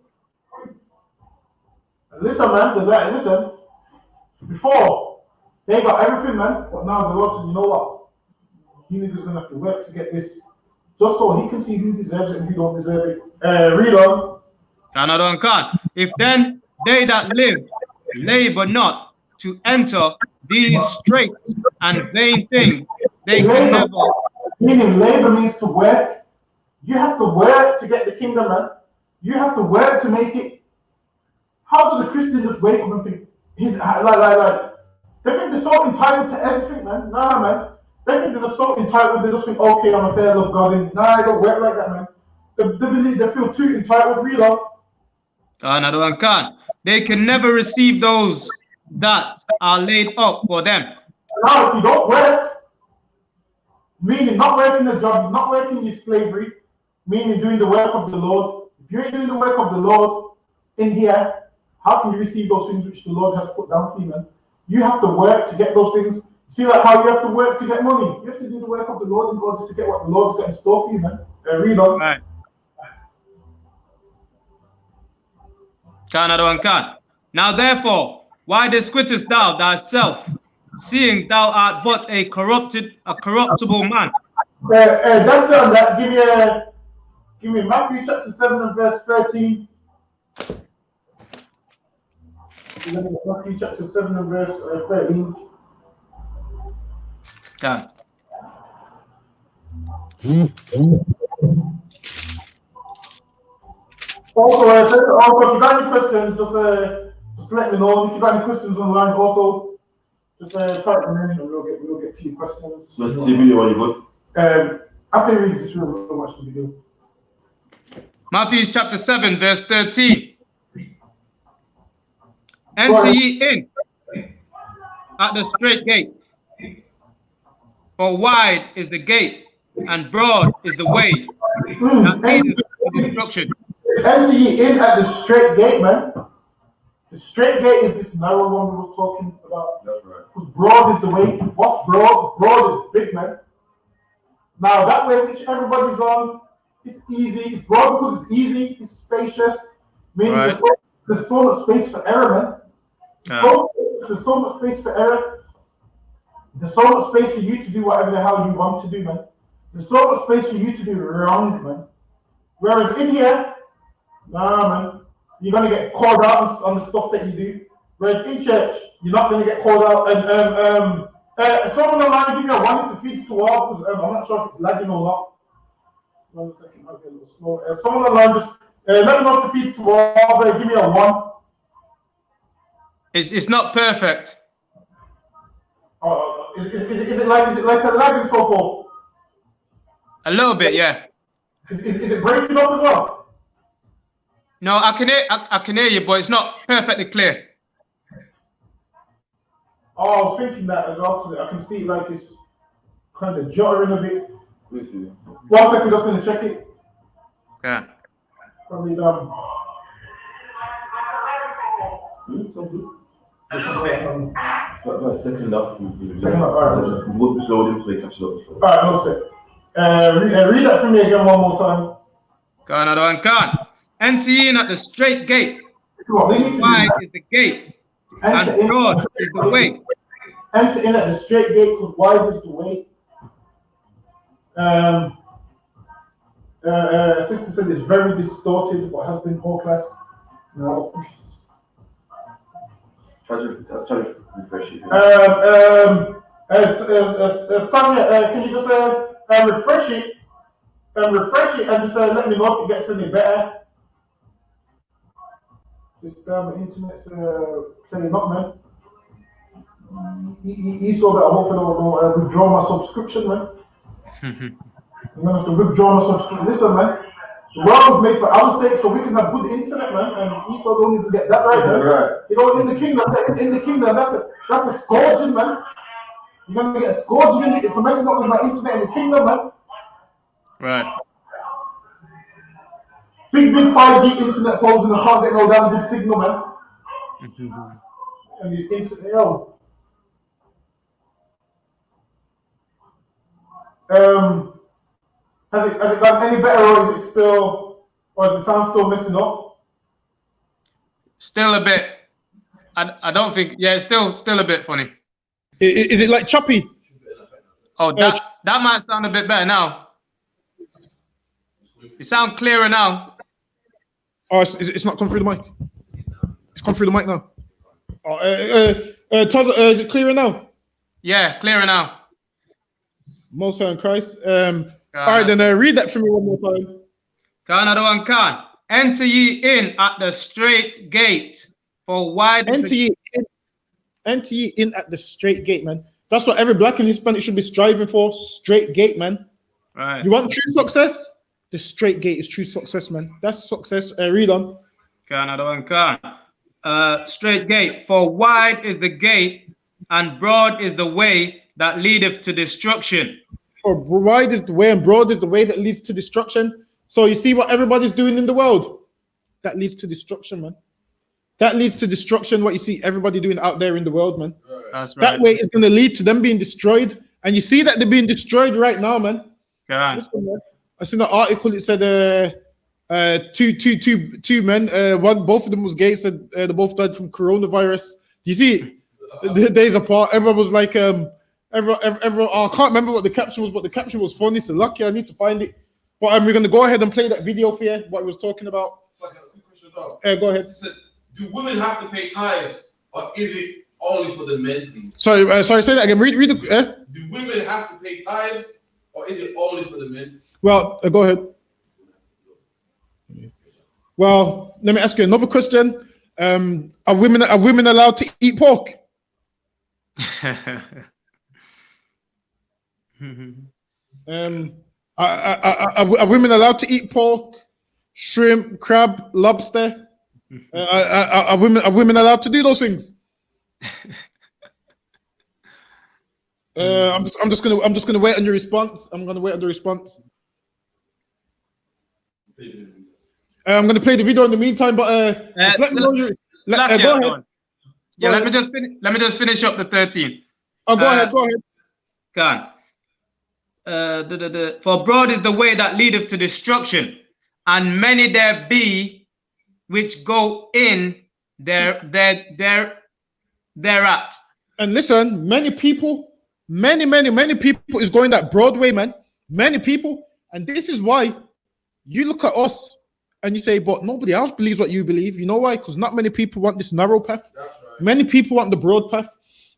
Listen, man. Listen. Before they got everything, man, but now the Lord said, you know what? You niggas gonna have to work to get this, just so He can see who deserves it and who don't deserve it. Read on. If then they that live labor not to enter these straits and vain things, they can never. Meaning labor means to work. You have to work to get the kingdom, man. You have to work to make it. How does a Christian just wake up and think he's like? They think they're so entitled to everything, man. Nah, man. They think they're so entitled. They just think, okay, I'm gonna say I love God. And nah, I don't work like that, man. They feel too entitled. Read on. They can never receive those that are laid up for them. Now, if you don't work, meaning not working a job, not working your slavery, meaning doing the work of the Lord. If you ain't doing the work of the Lord in here, how can you receive those things which the Lord has put down for you, man? You have to work to get those things. See, like how you have to work to get money. You have to do the work of the Lord in order to get what the Lord's got in store for you, man. Read on. Right. Now therefore, why disquittest thou thyself, seeing thou art but a corruptible man? That's it on that. Give me Matthew chapter 7 and verse 13. Matthew chapter 7 and verse 13. Also, if you got any questions, just let me know. If you got any questions online, also just type them in and we'll get to your questions. So it's TV or you good? After you read this, we'll watch the video. Matthew chapter 7, verse 13. Enter ye in at the straight gate, for wide is the gate, and broad is the way that leadeth to destruction. Enter ye in at the straight gate, man. The straight gate is this narrow one we was talking about. That's right. Because broad is the way. What's broad? Broad is big, man. Now that way which everybody's on, it's easy. It's broad because it's easy. It's spacious. Meaning there's so much space for error, man. There's so much space for error. There's so much space for you to do whatever the hell you want to do, man. There's so much space for you to do wrong, man. Whereas in here, nah, man, you're gonna get called out on the stuff that you do. Whereas in church, you're not gonna get called out. And someone online give me a 1 if the feed's too hard because I'm not sure if it's lagging or not. 1 second, I'll get a little slow. Someone online just let me know if the feed's too hard. Give me a 1. It's not perfect. Is it like a lag and so forth? A little bit, yeah. Is it breaking up as well? No, I can hear you, but it's not perfectly clear. Oh, I was thinking that as well because I can see like it's kind of juttering a bit. 1 second, just gonna check it. Yeah. Probably done. Second up. Second up, alright. Move slowly so you catch up. Alright, no sec. Read that for me again one more time. Go another one, can. Enter ye in at the straight gate. Wide is the gate, and broad is the way. Enter in at the straight gate, because wide is the way. Sister said it's very distorted, but has been whole class. No. Try to refresh it. Sonia, can you just refresh it? Refresh it and just let me know if it gets any better. This internet's playing up, man. He saw that. I'm hoping I will withdraw my subscription, man. I'm gonna have to withdraw my subscription. Listen, man. The world was made for our sake, so we can have good internet, man. And Esau don't even get that right, man. Right. You know, in the kingdom, that's a scourging, man. You're gonna get a scourging for messing up with my internet in the kingdom, man. Right. Big 5G internet poles and I can't get no damn good signal, man. And these internet, yo. Has it gotten any better, or is the sound still messing up? Still a bit. I don't think. Yeah, it's still a bit funny. Is it like choppy? Oh, that might sound a bit better now. You sound clearer now. Oh, it's not come through the mic. It's come through the mic now. Oh, is it clearer now? Yeah, clearer now. Most High in Christ. All right, then read that for me one more time. Another one, can. Enter ye in at the straight gate, for wide. Enter ye in at the straight gate, man. That's what every black and Hispanic should be striving for. Straight gate, man. Right. You want true success? The straight gate is true success, man. That's success. Read on. Another one, can. Straight gate, for wide is the gate, and broad is the way that leadeth to destruction. For wide is the way and broad is the way that leads to destruction. So you see what everybody's doing in the world? That leads to destruction, man. That leads to destruction, what you see everybody doing out there in the world, man. That's right. That way is going to lead to them being destroyed. And you see that they're being destroyed right now, man. Listen, man. I seen an article, it said two men, both of them was gay, said they both died from coronavirus. You see, the days apart, everyone was like, everyone, I can't remember what the caption was, but the caption was funny, so lucky, I need to find it. But we're going to go ahead and play that video for you, what he was talking about. Go ahead. Do women have to pay tithes, or is it only for the men, please? Sorry, say that again. Read the. Do women have to pay tithes, or is it only for the men? Well, go ahead. Well, let me ask you another question. Are women allowed to eat pork? Are women allowed to eat pork, shrimp, crab, lobster? Are women allowed to do those things? I'm just gonna wait on your response. I'm gonna wait on the response. I'm gonna play the video in the meantime, but let me know your. Go ahead. Yeah, let me just finish up the 13. Oh, go ahead. Can. For broad is the way that leadeth to destruction, and many there be which go in thereat. And listen, many people is going that broad way, man. Many people, and this is why you look at us and you say, but nobody else believes what you believe. You know why? Because not many people want this narrow path. That's right. Many people want the broad path.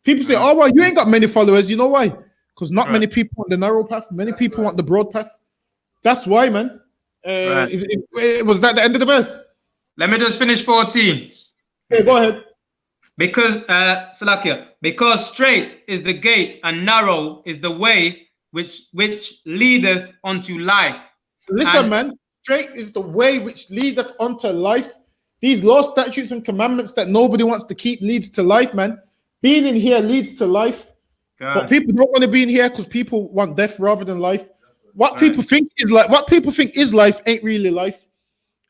People say, oh, well, you ain't got many followers. You know why? Because not many people want the narrow path. Many people want the broad path. That's why, man. Was that the end of the verse? Let me just finish 14. Okay, go ahead. Because Salakia, because straight is the gate and narrow is the way which leadeth unto life. Listen, And man, straight is the way which leadeth unto life. These law, statutes, and commandments that nobody wants to keep leads to life, man. Being in here leads to life. But people don't want to be in here because people want death rather than life. What people think is like, what people think is life ain't really life.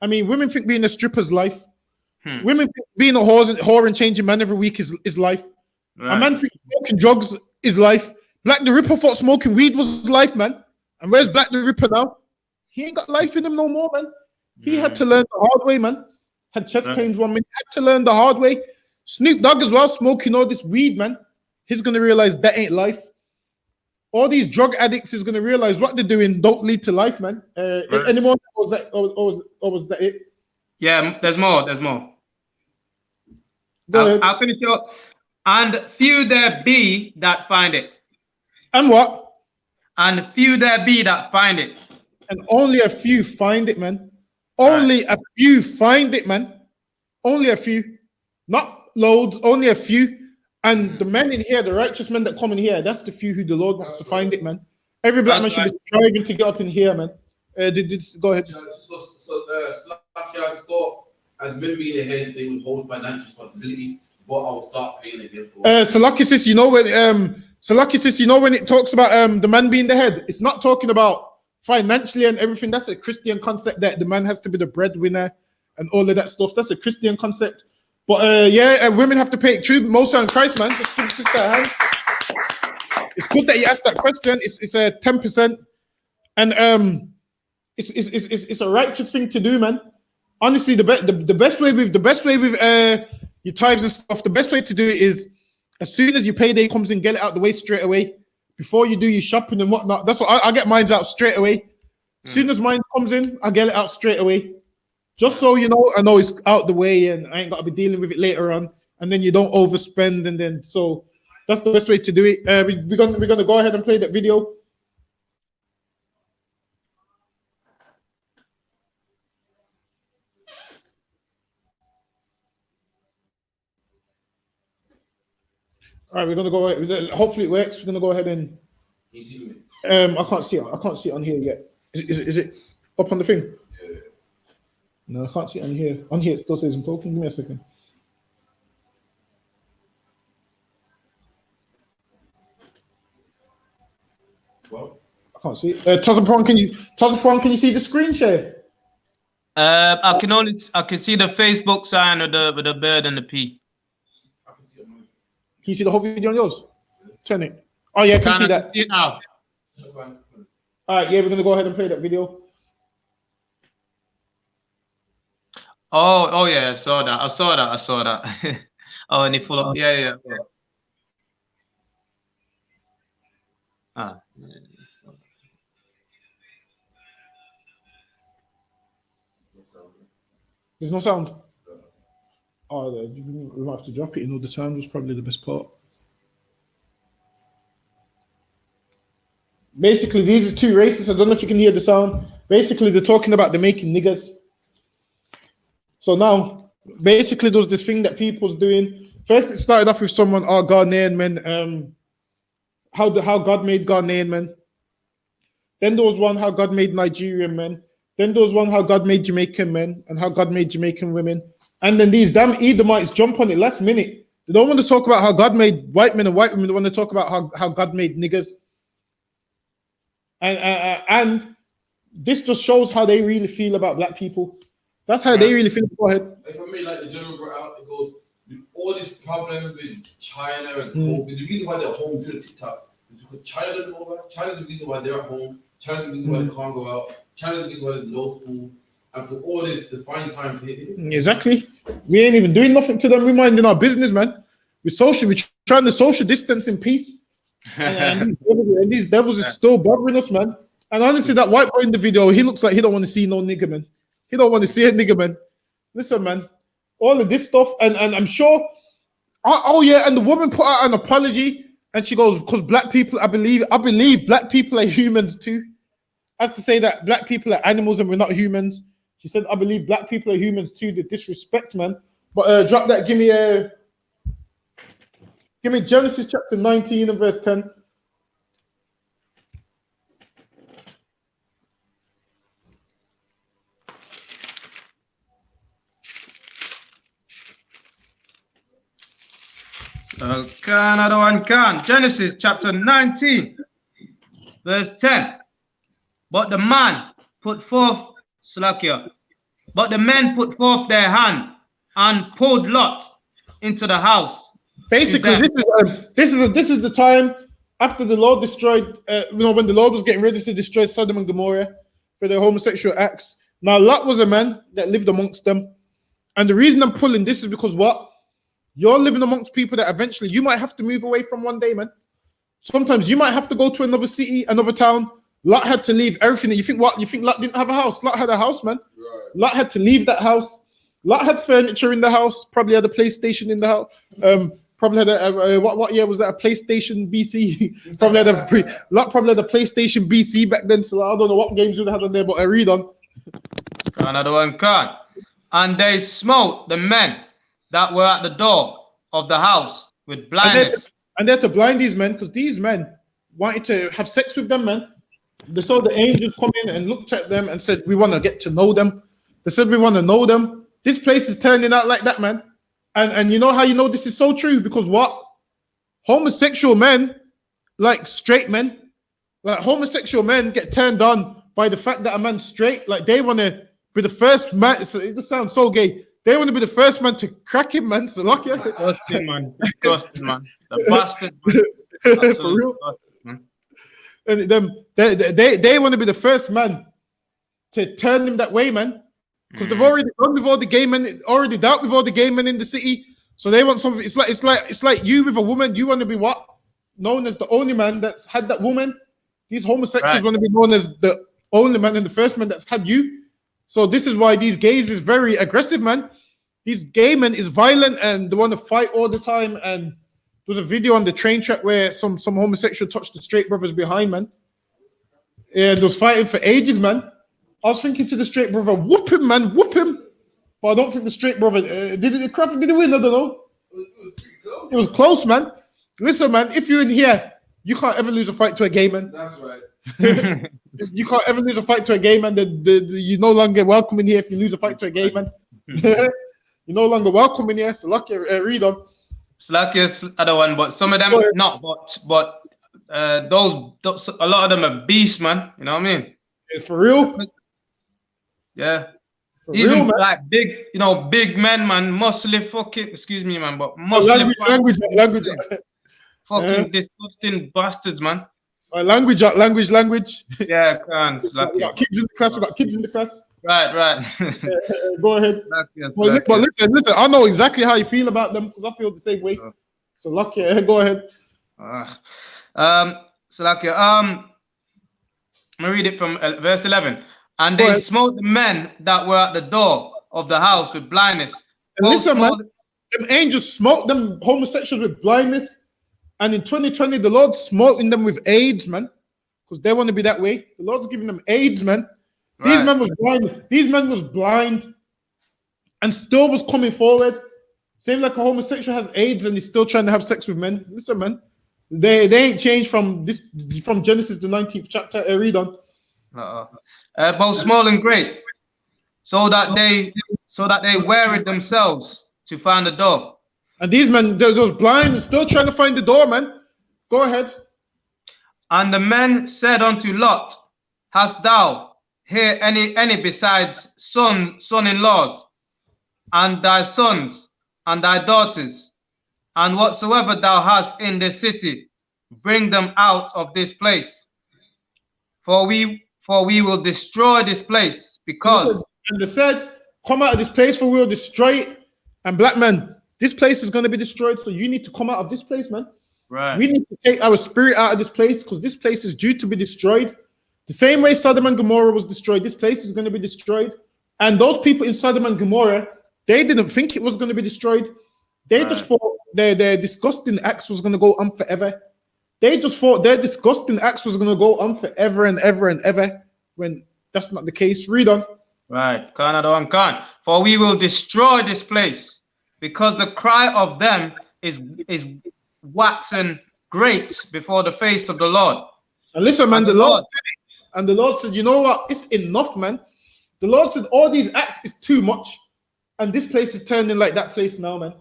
I mean, women think being a stripper's life. Women think being a whore and changing man every week is life. A man thinks smoking drugs is life. Black the Ripper thought smoking weed was life, man. And where's Black the Ripper now? He ain't got life in him no more, man. He had to learn the hard way, man. Had chest pains 1 minute, had to learn the hard way. Snoop Dogg as well, smoking all this weed, man. He's gonna realize that ain't life. All these drug addicts is gonna realize what they're doing don't lead to life, man. Any more? Or was that it? yeah, there's more. There's more. Go ahead. I'll finish it. And few there be that find it. And what? And few there be that find it. And only a few find it, man. Only a few find it, man. Only a few. Not loads, only a few. And the men in here, the righteous men that come in here, that's the few who the Lord wants to find it, man. Every black man should be striving to get up in here, man. Go ahead. I thought as men being ahead, they would hold financial responsibility, but I will start paying again. Salaki sis, you know when it talks about the man being the head, it's not talking about financially and everything. That's a Christian concept that the man has to be the breadwinner and all of that stuff. That's a Christian concept. But women have to pay it. True, Moses and Christ, man. Just give sister a hand. It's good that you asked that question. It's a 10%, and it's a righteous thing to do, man. Honestly, the best way with your tithes and stuff, the best way to do it is as soon as your payday comes in, get it out the way straight away before you do your shopping and whatnot. That's what I get mine out straight away. As soon as mine comes in, I get it out straight away. Just so you know, I know it's out the way and I ain't got to be dealing with it later on. And then you don't overspend. And then, so that's the best way to do it. We're gonna go ahead and play that video. All right, we're gonna go. Hopefully it works. We're gonna go ahead and. I can't see it. I can't see it on here yet. Is it up on the thing? No, I can't see it on here. On here, it still says I'm talking. Give me a second. Well, I can't see it. Tazapon, can you see the screen share? I can see the Facebook sign with the bird and the P. Can you see the whole video on yours? Turn it. Oh yeah, I can see that. See it now. All right, yeah, we're gonna go ahead and play that video. Oh yeah, I saw that. Oh, and it full up. Yeah. There's no sound. Oh, we might have to drop it. You know, the sound was probably the best part. Basically, these are two races. I don't know if you can hear the sound. Basically, they're talking about the making niggers. So now, basically, there was this thing that people's doing. First, it started off with someone, Ghanaian men, how God made Ghanaian men. Then there was one, how God made Nigerian men. Then there was one, how God made Jamaican men and how God made Jamaican women. And then these damn Edomites jump on it last minute. They don't want to talk about how God made white men and white women. They want to talk about how God made niggers. And this just shows how they really feel about black people. That's how they really feel. Go ahead. For me, like the gentleman brought out, it goes, all this problem with China and COVID, the reason why they're home doing TikTok is because China doesn't know that. China's the reason why they're at home. China's the reason why they can't go out. China's the reason why there's no school. And for all this, to find time to hit it. Exactly. We ain't even doing nothing to them. We're minding our business, man. We're trying to social distance in peace. And these devils is still bothering us, man. And honestly, that white boy in the video, he looks like he don't want to see no nigger, man. He don't want to see a nigger, man. Listen, man. All of this stuff, and I'm sure. And the woman put out an apology, and she goes, because black people, I believe black people are humans too. As to say that black people are animals and we're not humans. She said, I believe black people are humans too. The disrespect, man. But drop that. Give me Give me Genesis chapter 19 and verse 10. Another one can. Genesis chapter 19, verse 10. But the man put forth, Slakia, but the men put forth their hand and pulled Lot into the house. Basically, this is the time after the Lord destroyed, when the Lord was getting ready to destroy Sodom and Gomorrah for their homosexual acts. Now, Lot was a man that lived amongst them. And the reason I'm pulling this is because what? You're living amongst people that eventually you might have to move away from one day, man. Sometimes you might have to go to another city, another town. Lot had to leave everything. You think what? You think Lot didn't have a house? Lot had a house, man. Right. Lot had to leave that house. Lot had furniture in the house. Probably had a PlayStation in the house. Probably had a what year was that? A PlayStation BC. Lot probably had a PlayStation BC back then. So I don't know what games you had on there, but I read on. Another one can. And they smote the men that were at the door of the house with blindness. And they're to blind these men because these men wanted to have sex with them, man. They saw the angels come in and looked at them and said, we want to get to know them. They said, we want to know them. This place is turning out like that, man. And you know how you know this is so true? Because what? Homosexual men, like straight men, like homosexual men get turned on by the fact that a man's straight. Like they want to be the first man. So it just sounds so gay. They want to be the first man to crack him, man. So lucky. Disgusting, man. Disgusting, man. The bastard, man. For real. Man. And they want to be the first man to turn him that way, man. Because they've already done with all the gay men, already dealt with all the gay men in the city. So they want something. It's like you with a woman. You want to be what? Known as the only man that's had that woman. These homosexuals want to be known as the only man and the first man that's had you. So this is why these gays is very aggressive, man. These gay men is violent and they want to fight all the time. And there was a video on the train track where some homosexual touched the straight brothers behind, man. And they was fighting for ages, man. I was thinking to the straight brother, whoop him, man, whoop him. But I don't think the straight brother did it win? I don't know. It was close, man. Listen, man, if you're in here, you can't ever lose a fight to a gay man. That's right. You can't ever lose a fight to a gay man. You're no longer welcome in here if you lose a fight to a gay man. You're no longer welcome in here. So lucky, read on. It's lucky it's other one, but some of them not. But those a lot of them are beasts, man. You know what I mean? For real. Yeah. For even real, man. like big men, man, muscly fucking, excuse me, man, but muscly language. Fucking disgusting bastards, man. Language. Yeah, can't. We got kids in the class. Right. Go ahead. But listen, I know exactly how you feel about them because I feel the same way. So lucky, go ahead. So lucky. I'm gonna read it from verse 11. And they smote the men that were at the door of the house with blindness. And listen, man, them angels smote them homosexuals with blindness. And in 2020, the Lord's smoting them with AIDS, man. Because they want to be that way. The Lord's giving them AIDS, man. Right. These men was blind. These men was blind and still was coming forward. Same like a homosexual has AIDS and he's still trying to have sex with men. Listen, man. They ain't changed from Genesis the 19th chapter. Read on. Both small and great, so that they wearied themselves to find the door. And these men, they're just blind and still trying to find the door, man. Go ahead. And the men said unto Lot, hast thou here any besides son-in-laws, and thy sons, and thy daughters, and whatsoever thou hast in this city, bring them out of this place. For we will destroy this place, because... And they said, come out of this place, for we will destroy it. And black men, this place is going to be destroyed, so you need to come out of this place, man. Right. We need to take our spirit out of this place, because this place is due to be destroyed. The same way Sodom and Gomorrah was destroyed, this place is going to be destroyed. And those people in Sodom and Gomorrah, they didn't think it was going to be destroyed. They just thought their disgusting acts was going to go on forever. They just thought their disgusting acts was going to go on forever and ever and ever, when that's not the case. Read on. Right. Can't. For we will destroy this place, because the cry of them is waxen great before the face of the Lord. And listen, man, And the the Lord Lord- said it, and the Lord said, you know what? It's enough, man. The Lord said, all these acts is too much. And this place is turning like that place now, man.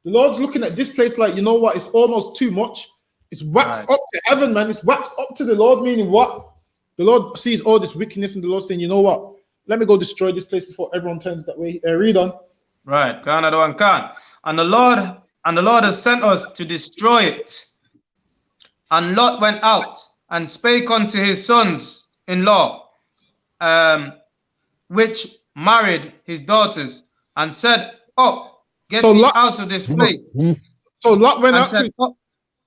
The Lord's looking at this place like, you know what? It's almost too much. It's waxed Right. up to heaven, man. It's waxed up to the Lord, meaning what? The Lord sees all this wickedness, and the Lord saying, you know what? Let me go destroy this place before everyone turns that way. Read on. Right, another one can. And the Lord has sent us to destroy it. And Lot went out and spake unto his sons-in-law, which married his daughters, and said, Up, get So thee Lot, out of this place. so Lot went And out to said, his, Up.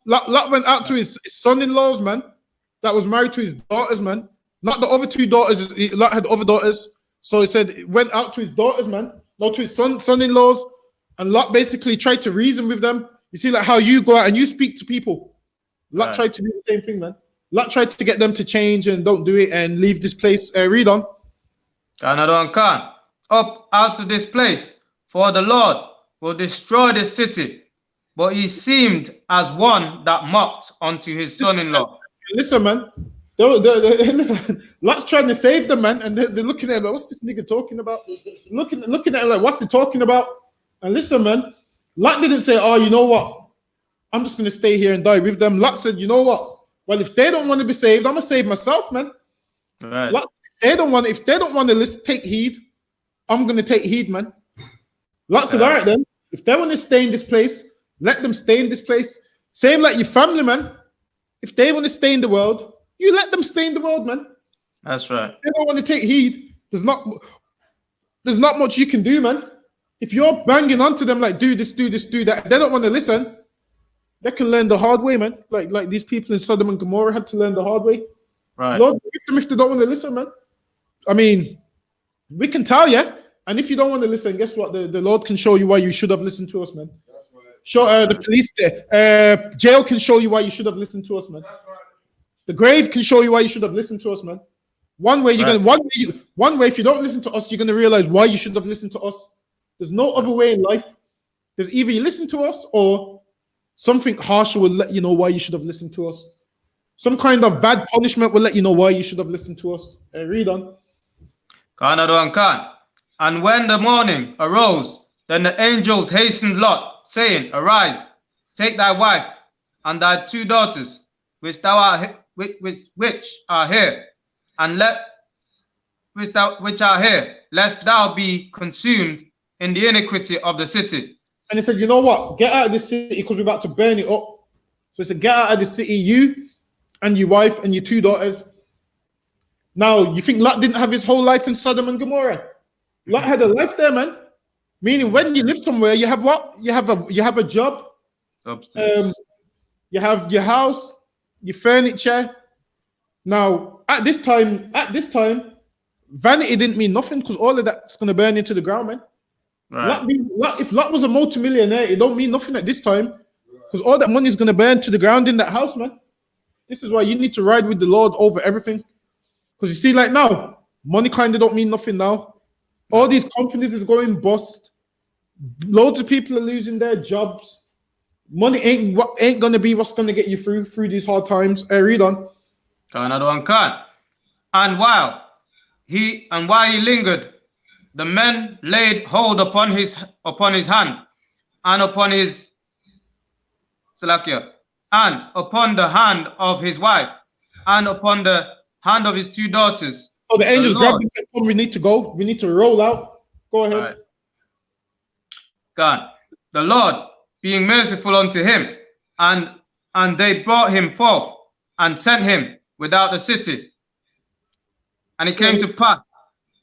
Lot went out to his son-in-laws, man. That was married to his daughters, man. Not the other two daughters. Lot had other daughters. So he said it went out to his daughters, man. Not to his son-in-laws. And Lot basically tried to reason with them. You see, like how you go out and you speak to people. Lot Right. tried to do the same thing, man. Lot tried to get them to change and don't do it and leave this place. Read on. Another one can. Up out of this place, for the Lord will destroy the city. But he seemed as one that mocked unto his son-in-law. Listen, man. Listen, Lot's trying to save them, man, and they're looking at him like, what's this nigga talking about? Looking at him like, what's he talking about? And listen, man, Lot didn't say, oh, you know what? I'm just gonna stay here and die with them. Lot said, you know what? Well, if they don't want to be saved, I'm gonna save myself, man. Right. Lot, if they don't want to take heed, I'm gonna take heed, man. Lot said, all right then. If they want to stay in this place, let them stay in this place. Same like your family, man. If they want to stay in the world, you let them stay in the world, man. That's right. If they don't want to take heed, there's not much you can do, man. If you're banging onto them like do this, do that, they don't want to listen. They can learn the hard way, man. Like these people in Sodom and Gomorrah had to learn the hard way. Right. Lord, whip them if they don't want to listen, man. I mean, we can tell you. And if you don't want to listen, guess what? The Lord can show you why you should have listened to us, man. Show the police, jail can show you why you should have listened to us, man. The grave can show you why you should have listened to us, man. One way if you don't listen to us, you're gonna realize why you should have listened to us. There's no other way in life. There's either you listen to us or something harsher will let you know why you should have listened to us. Some kind of bad punishment will let you know why you should have listened to us. Read on. And when the morning arose, then the angels hastened Lot, saying, Arise, take thy wife and thy two daughters, which are here, and which are here, lest thou be consumed in the iniquity of the city. And he said, you know what? Get out of this city because we're about to burn it up. So he said, get out of the city, you and your wife and your two daughters. Now, you think Lot didn't have his whole life in Sodom and Gomorrah? Lot had a life there, man. Meaning when you live somewhere, you have what? You have a job. You have your house, your furniture. Now, at this time, vanity didn't mean nothing because all of that's going to burn into the ground, man. Right. If Lot was a multimillionaire, it don't mean nothing at this time because all that money is going to burn to the ground in that house, man. This is why you need to ride with the Lord over everything. Because you see, like now, money kind of don't mean nothing now. All these companies is going bust. Loads of people are losing their jobs. Money ain't gonna be what's gonna get you through these hard times. Read on. Another one can. And while he lingered, the men laid hold upon his hand, and upon his and upon the hand of his wife, and upon the hand of his two daughters. So the angels grabbed him and said, "Come, we need to go. We need to roll out." Go ahead. Right. God, the Lord being merciful unto him, and they brought him forth and sent him without the city. And it came to pass,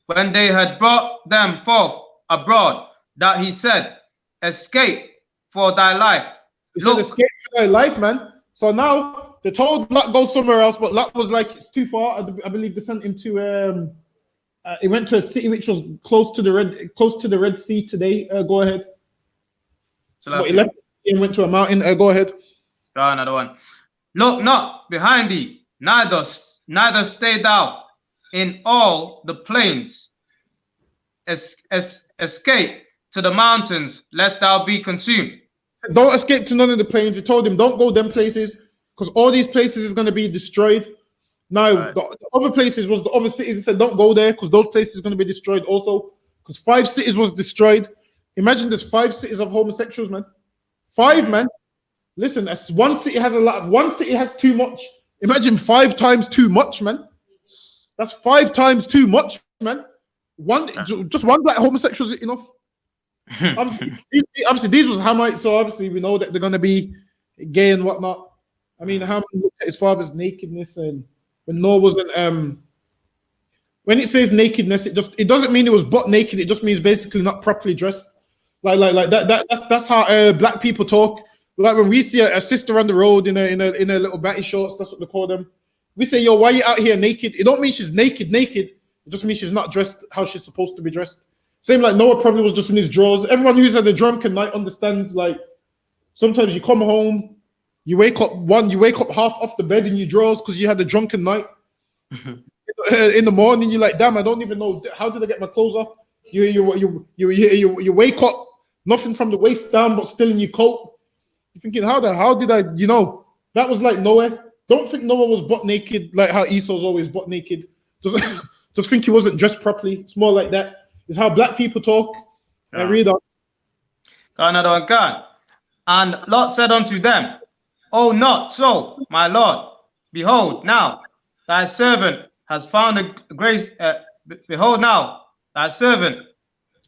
when they had brought them forth abroad, that he said, Escape for thy life. He said, escape for thy life, man. So now they told Lot go somewhere else, but Lot was like, it's too far. I believe they sent him to he went to a city which was close to the Red Sea today. Go ahead. But he left and went to a mountain. Go ahead. Another one. Look not behind thee, neither stay thou in all the plains. Escape to the mountains, lest thou be consumed. don't escape to none of the plains. He told him, don't go them places, because all these places is going to be destroyed. Now, Right. the other places was the other cities. He said, don't go there, because those places are going to be destroyed also. Because 5 cities was destroyed. Imagine there's 5 cities of homosexuals, man. 5, man. Listen, that's one city has a lot. One city has too much. Imagine 5 times too much, man. That's 5 times too much, man. Just one black homosexual is enough. Obviously, these was Hamites, so obviously we know that they're gonna be gay and whatnot. I mean, Ham looked at his father's nakedness, and when Noah wasn't when it says nakedness, it doesn't mean it was butt naked. It just means basically not properly dressed. Like that's how black people talk. Like when we see a sister on the road in a little batty shorts, that's what they call them. We say, yo, why you out here naked? It don't mean she's naked. It just means she's not dressed how she's supposed to be dressed. Same like Noah probably was just in his drawers. Everyone who's had a drunken night understands, like, sometimes you come home, you wake up half off the bed in your drawers because you had a drunken night. In the morning, you're like, damn, I don't even know, how did I get my clothes off? You wake up, nothing from the waist down, but still in your coat. You're thinking, how did I, that was like Noah. Don't think Noah was butt naked, like how Esau's always butt naked. Just think he wasn't dressed properly. It's more like that. It's how black people talk. Yeah. I read on. And Lot said unto them, Oh, not so, my Lord. Behold, now thy servant has found a grace. Behold, now thy servant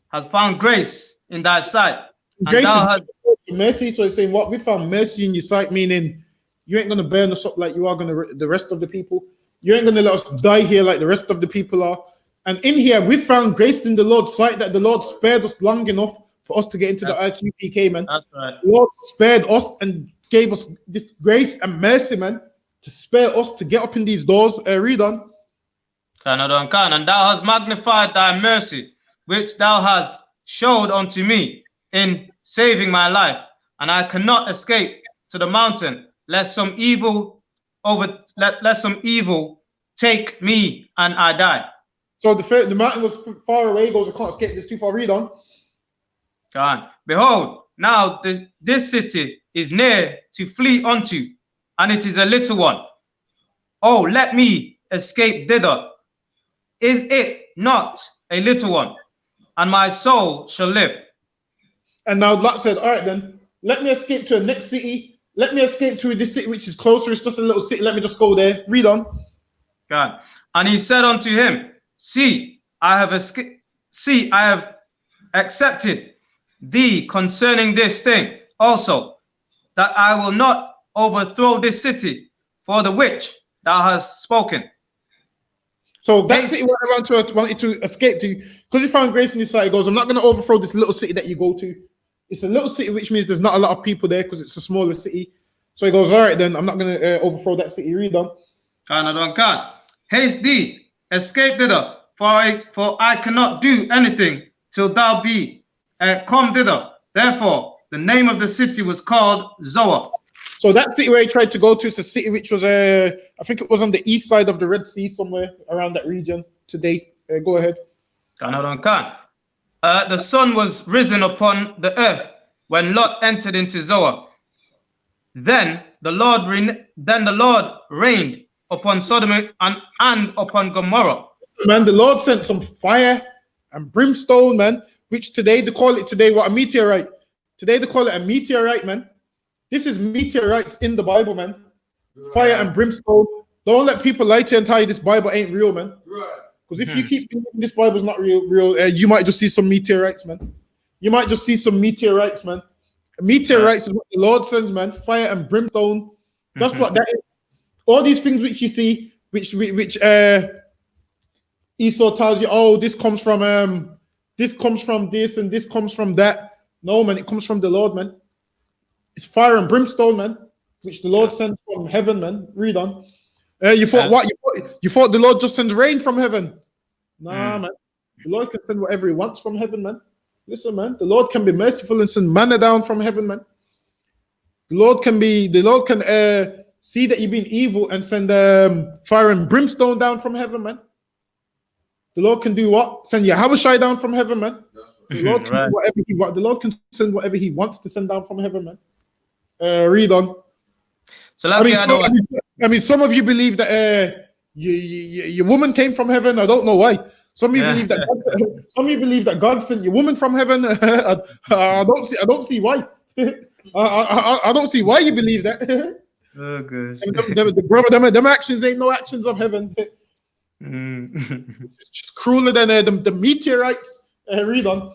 has found grace in thy sight. And grace thou hast mercy. So it's saying, what, we found mercy in your sight, meaning you ain't gonna burn us up like you are gonna the rest of the people. You ain't gonna let us die here like the rest of the people are. And in here, we found grace in the Lord's sight, that the Lord spared us long enough for us to get into the I.S.U.P.K, man. That's right. The Lord spared us and gave us this grace and mercy, man, to spare us to get up in these doors. Read on. And thou hast magnified thy mercy, which thou hast showed unto me in saving my life, and I cannot escape to the mountain, lest some evil take me and I die. So the mountain was far away. He goes, I can't escape this too far. Read on. Go on. Behold, now this city is near to flee unto, and it is a little one. Oh, let me escape thither. Is it not a little one? And my soul shall live. And now Lot said, all right then, let me escape to the next city. Let me escape to this city which is closer. It's just a little city. Let me just go there. Read on. God. And he said unto him, See, I have accepted thee concerning this thing also, that I will not overthrow this city for the which thou hast spoken. So that city where I wanted to escape to, because he found grace in his sight, he goes, I'm not going to overthrow this little city that you go to. It's a little city, which means there's not a lot of people there because it's a smaller city. So he goes, all right, then I'm not going to overthrow that city. Read on. Haste thee, escape thither, for I cannot do anything till thou be come thither. Therefore, the name of the city was called Zoar. So that city where he tried to go to is a city which was, I think it was on the east side of the Red Sea, somewhere around that region today. Go ahead. The sun was risen upon the earth when Lot entered into Zoar. Then the Lord rained upon Sodom and upon Gomorrah. Man, the Lord sent some fire and brimstone, man, which today they call it what, a meteorite. Today they call it a meteorite, man. This is meteorites in the Bible, man. Fire and brimstone. Don't let people lie to you and tell you this Bible ain't real, man. Because if you keep thinking this Bible's not real, you might just see some meteorites, man. You might just see some meteorites, man. Meteorites is what the Lord sends, man. Fire and brimstone. That's what that is. All these things which you see, which Esau tells you, oh, this comes from this and this comes from that. No, man, it comes from the Lord, man. It's fire and brimstone, man, which the Lord sends from heaven, man. Read on. You thought what? You thought the Lord just sends rain from heaven? Nah, man. The Lord can send whatever he wants from heaven, man. Listen, man. The Lord can be merciful and send manna down from heaven, man. The Lord can see that you've been evil and send fire and brimstone down from heaven, man. The Lord can do what? Send Yahushua down from heaven, man. The Lord can Right. do whatever he wants. The Lord can send whatever he wants to send down from heaven, man. Read on. So like I mean, some of you believe that your woman came from heaven. I don't know why. Some of you believe that. Some of you believe that God sent your woman from heaven. I don't see why. I don't see why you believe that. Oh gosh. Brother, them actions ain't no actions of heaven. Just crueler than the meteorites. Read on.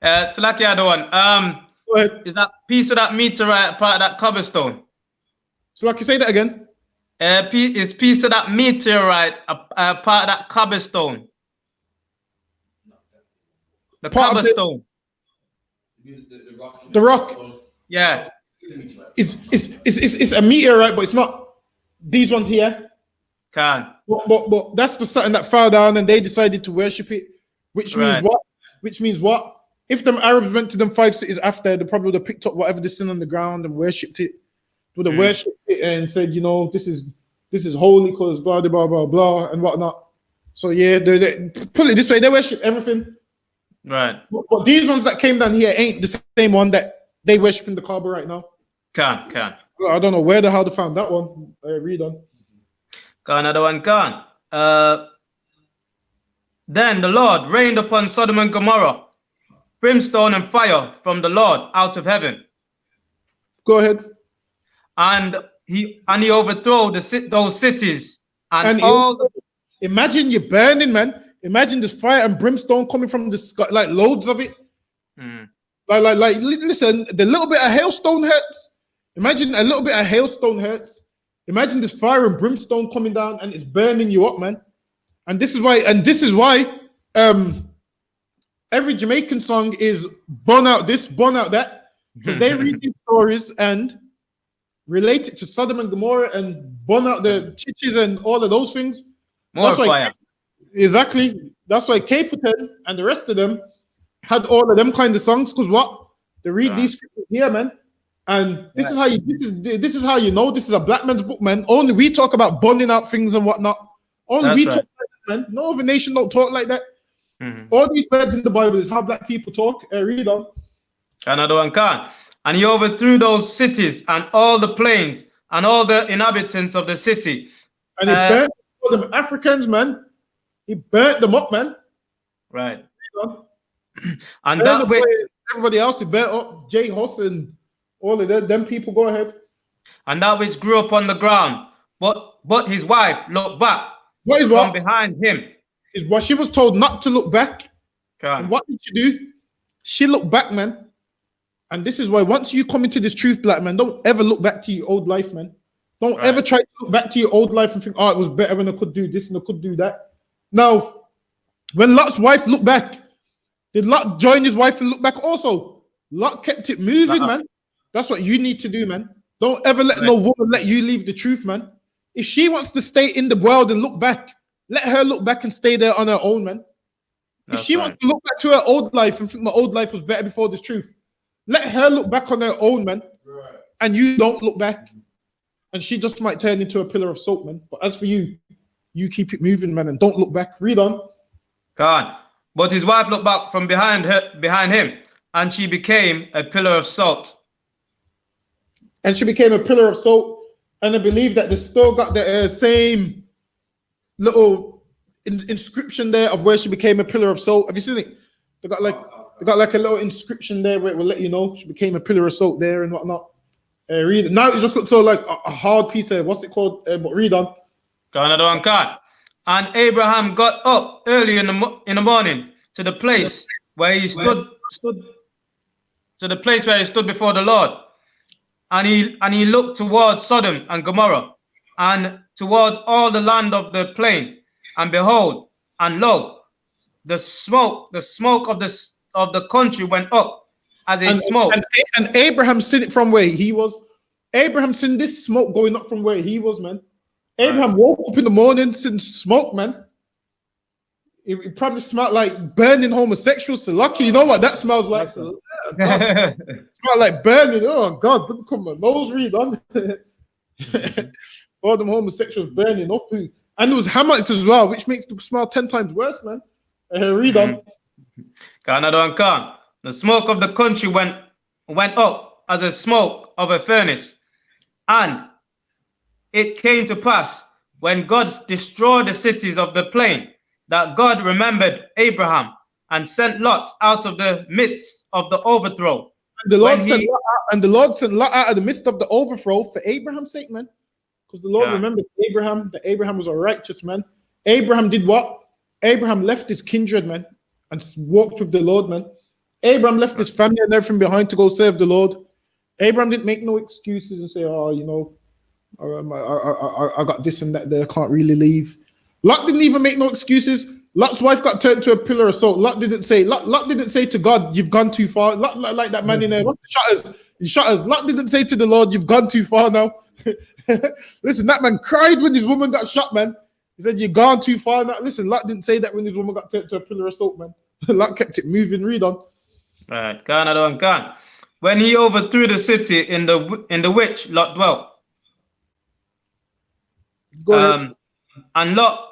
So like the other one. Go ahead. Is that piece of that meteorite part of that cobblestone? So, like you say that again. Is piece of that meteorite a part of that cobblestone? The Part of cobblestone. The rock. Yeah. It's a meteorite, but it's not these ones here. But that's the something that fell down, and they decided to worship it, which means what? Which means what? If them Arabs went to them 5 cities after, they probably would have picked up whatever they seen on the ground and worshipped it. Would have worshipped it and said, you know, this is holy because blah blah blah blah and whatnot. So yeah, they put it this way, they worship everything. Right. But these ones that came down here ain't the same one that they worship in the Kaaba right now. I don't know where the hell they found that one. Read on. Another one. Then the Lord rained upon Sodom and Gomorrah brimstone and fire from the Lord out of heaven. Go ahead. And he overthrew those cities and all. Imagine you're burning, man. Imagine this fire and brimstone coming from the sky, like loads of it. Like, listen, the little bit of hailstone hurts. Imagine a little bit of hailstone hurts. Imagine this fire and brimstone coming down and it's burning you up, man. And this is why every Jamaican song is burn out this, burn out that, because they read these stories and relate it to Sodom and Gomorrah and burn out the churches and all of those things. More fire. Exactly. That's why Capleton and the rest of them had all of them kind of songs, because what? They read these scriptures here, man. And this is how you this is how you know this is a black man's book, man. Only we talk about burning out things and whatnot. Only we talk like that, man. No other nation don't talk like that. All these words in the Bible is how black people talk. Read on. Another one can. And he overthrew those cities and all the plains and all the inhabitants of the city. And he burnt all them Africans, man. He burnt them up, man. Right. And that way, everybody else, he burnt up J. Huss and all of them people. Go ahead. And that which grew up on the ground, but his wife looked back. What is from behind him? Is what she was told not to look back. And what did she do? She looked back, man. And this is why once you come into this truth, black man, don't ever look back to your old life, man. Don't ever try to look back to your old life and think, oh, it was better when I could do this and I could do that. Now, when Lot's wife looked back, did Lot join his wife and look back also? Lot kept it moving, man. That's what you need to do, man. Don't ever let no woman let you leave the truth, man. If she wants to stay in the world and look back, let her look back and stay there on her own, man. If she wants to look back to her old life and think my old life was better before this truth, let her look back on her own, man. And you don't look back. And she just might turn into a pillar of salt, man. But as for you, you keep it moving, man, and don't look back. Read on. God. But his wife looked back from behind him, and she became a pillar of salt. And she became a pillar of salt. And I believe that they still got the same little inscription there of where she became a pillar of salt. Have you seen it? They got like a little inscription there where it will let you know she became a pillar of salt there and whatnot. Read it. Now it just looks so like a hard piece of, what's it called? But read on. Another one, God. And Abraham got up early in the morning to the place where he stood to the place where he stood before the Lord. And he looked towards Sodom and Gomorrah and towards all the land of the plain. And behold, and lo, the smoke of the country went up as a smoke. And Abraham seen it from where he was. Abraham seen this smoke going up from where he was, man. Abraham woke up in the morning, seen smoke, man. It probably smelled like burning homosexuals. So lucky, you know what that smells like? So, it smelled like burning. Oh God, come on, nose read on. All them homosexuals burning up. And there was Hamites as well, which makes the smell 10 times worse, man. Read on. Another one come. The smoke of the country went up as a smoke of a furnace. And it came to pass, when God destroyed the cities of the plain, that God remembered Abraham and sent Lot out of the midst of the overthrow. And the Lord sent Lot out of the midst of the overthrow for Abraham's sake, man. Because the Lord remembered Abraham, that Abraham was a righteous man. Abraham did what? Abraham left his kindred, man, and walked with the Lord, man. Abraham left his family and everything behind to go serve the Lord. Abraham didn't make no excuses and say, oh, you know, I got this and that there, I can't really leave. Lot didn't even make no excuses. Lot's wife got turned to a pillar of salt. Lot didn't say to God, you've gone too far. Lot, like that man in there, what's the shutters? Lot didn't say to the Lord, you've gone too far now. Listen, that man cried when his woman got shot, man. He said, you've gone too far now. Listen, Lot didn't say that when his woman got turned to a pillar of salt, man. Lot kept it moving. Read on. Right, can. When he overthrew the city in the which Lot dwelt. Go ahead. And Lot,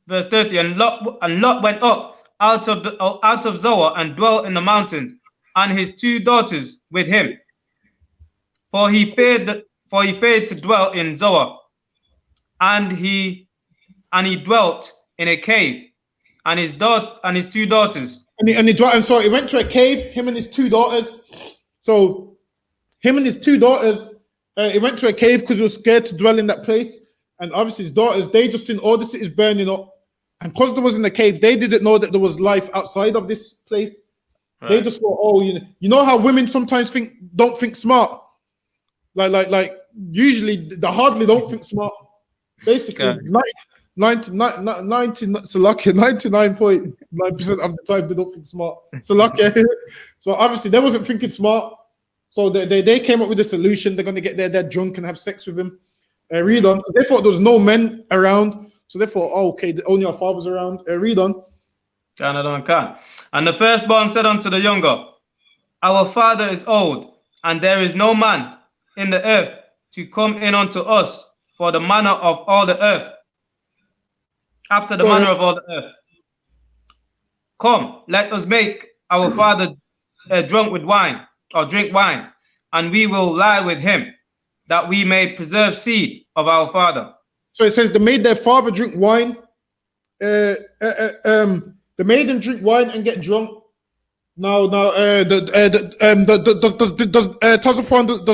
verse 30, and Lot went up out of Zoar and dwelt in the mountains, and his 2 daughters with him. For he feared to dwell in Zoar, and he dwelt in a cave, and his 2 daughters. And so he went to a cave, him and his 2 daughters. So him and his 2 daughters, he went to a cave because he was scared to dwell in that place. And obviously his daughters, they just seen all the cities burning up. And because they was in the cave, they didn't know that there was life outside of this place. Right. They just thought, oh, you know how women sometimes don't think smart. Like usually they hardly don't think smart. Basically, 99.9% of the time they don't think smart. So obviously they wasn't thinking smart. So they came up with a solution. They're gonna get there drunk and have sex with him. Read on. They thought there was no men around, so they thought, oh, okay, only our fathers around. Read on. And the firstborn said unto the younger, our father is old, and there is no man in the earth to come in unto us for the manner of all the earth. After the manner of all the earth. Come, let us make our father drunk with wine, or drink wine, and we will lie with him, that we may preserve seed of our father. So it says they made their father drink wine. They made him drink wine and get drunk. Now, does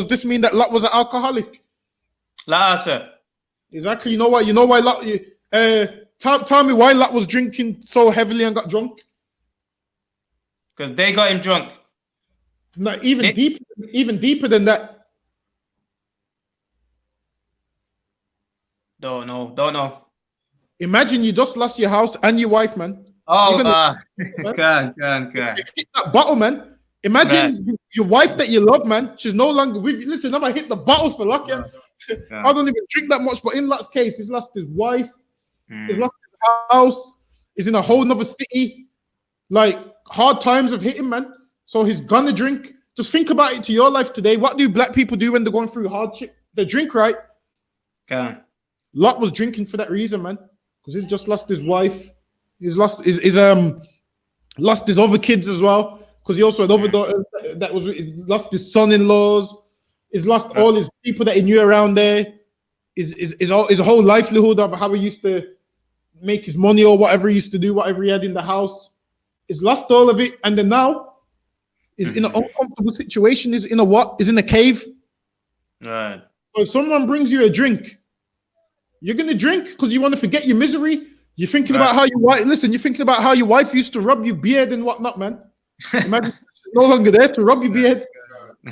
this mean that Lot was an alcoholic? Sir. Exactly. You know why Lot? Tell me why Lot was drinking so heavily and got drunk. Because they got him drunk. No, even deeper than that. Don't know. Imagine you just lost your house and your wife, man. Oh, can. Hit that bottle, man. Imagine your wife that you love, man. She's no longer with you. Listen, I'm gonna hit the bottle, Salakia. I don't even drink that much, but in Lot's case, he's lost his wife, he's lost his house, he's in a whole nother city. Like, hard times have hit him, man. So he's gonna drink. Just think about it to your life today. What do black people do when they're going through hardship? They drink, right? Lot was drinking for that reason, man. Because he's just lost his wife. He's lost his other kids as well. Because he also had other daughters he's lost his son-in-laws. He's lost all his people that he knew around there. His whole livelihood of how he used to make his money or whatever he used to do, whatever he had in the house. He's lost all of it. And then now he's in an uncomfortable situation. He's in a what? He's in a cave. Right. So if someone brings you a drink, you're gonna drink because you want to forget your misery. You're thinking about how your wife. Listen, you're thinking about how your wife used to rub your beard and whatnot, man. Imagine she's no longer there to rub your beard.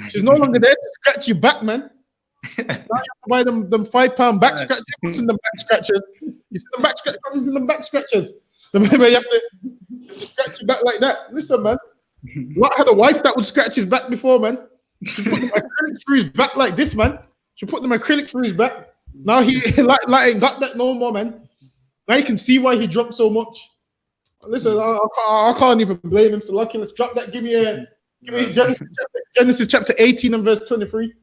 She's no longer there to scratch your back, man. Now you have to buy them £5 back scratchers. What's in the back scratchers? You see them back scratchers? What's in the back scratchers? Remember, you have to scratch your back like that. Listen, man. Lot had a wife that would scratch his back before, man. She put them acrylics through his back like this, man. She put them acrylics through his back. Now he like ain't got that no more, man. Now you can see why he drunk so much. Listen, I can't even blame him. So lucky, let's drop that. Give me Genesis chapter 18 and verse 23.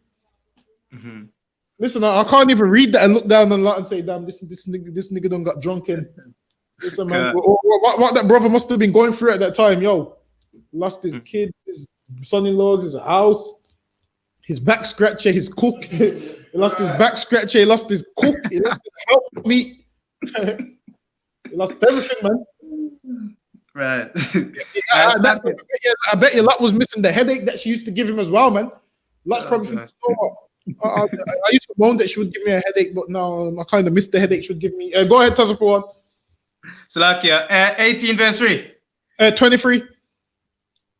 Mm-hmm. Listen, I can't even read that and look down on Lot and say, damn, this nigga done got drunken. Listen, man, what that brother must have been going through at that time, yo. lost his kid, his son-in-laws, his house, his back scratcher, his cook. He lost his back scratcher, he lost his cook, he lost his help meat. He lost everything, man. Right. I bet you Lot was missing the headache that she used to give him as well, man. Lot's probably gosh. I used to moan that she would give me a headache, but now I kind of missed the headache she would give me. Go ahead, Tazapuan. Salakia, 18 verse 3. 23.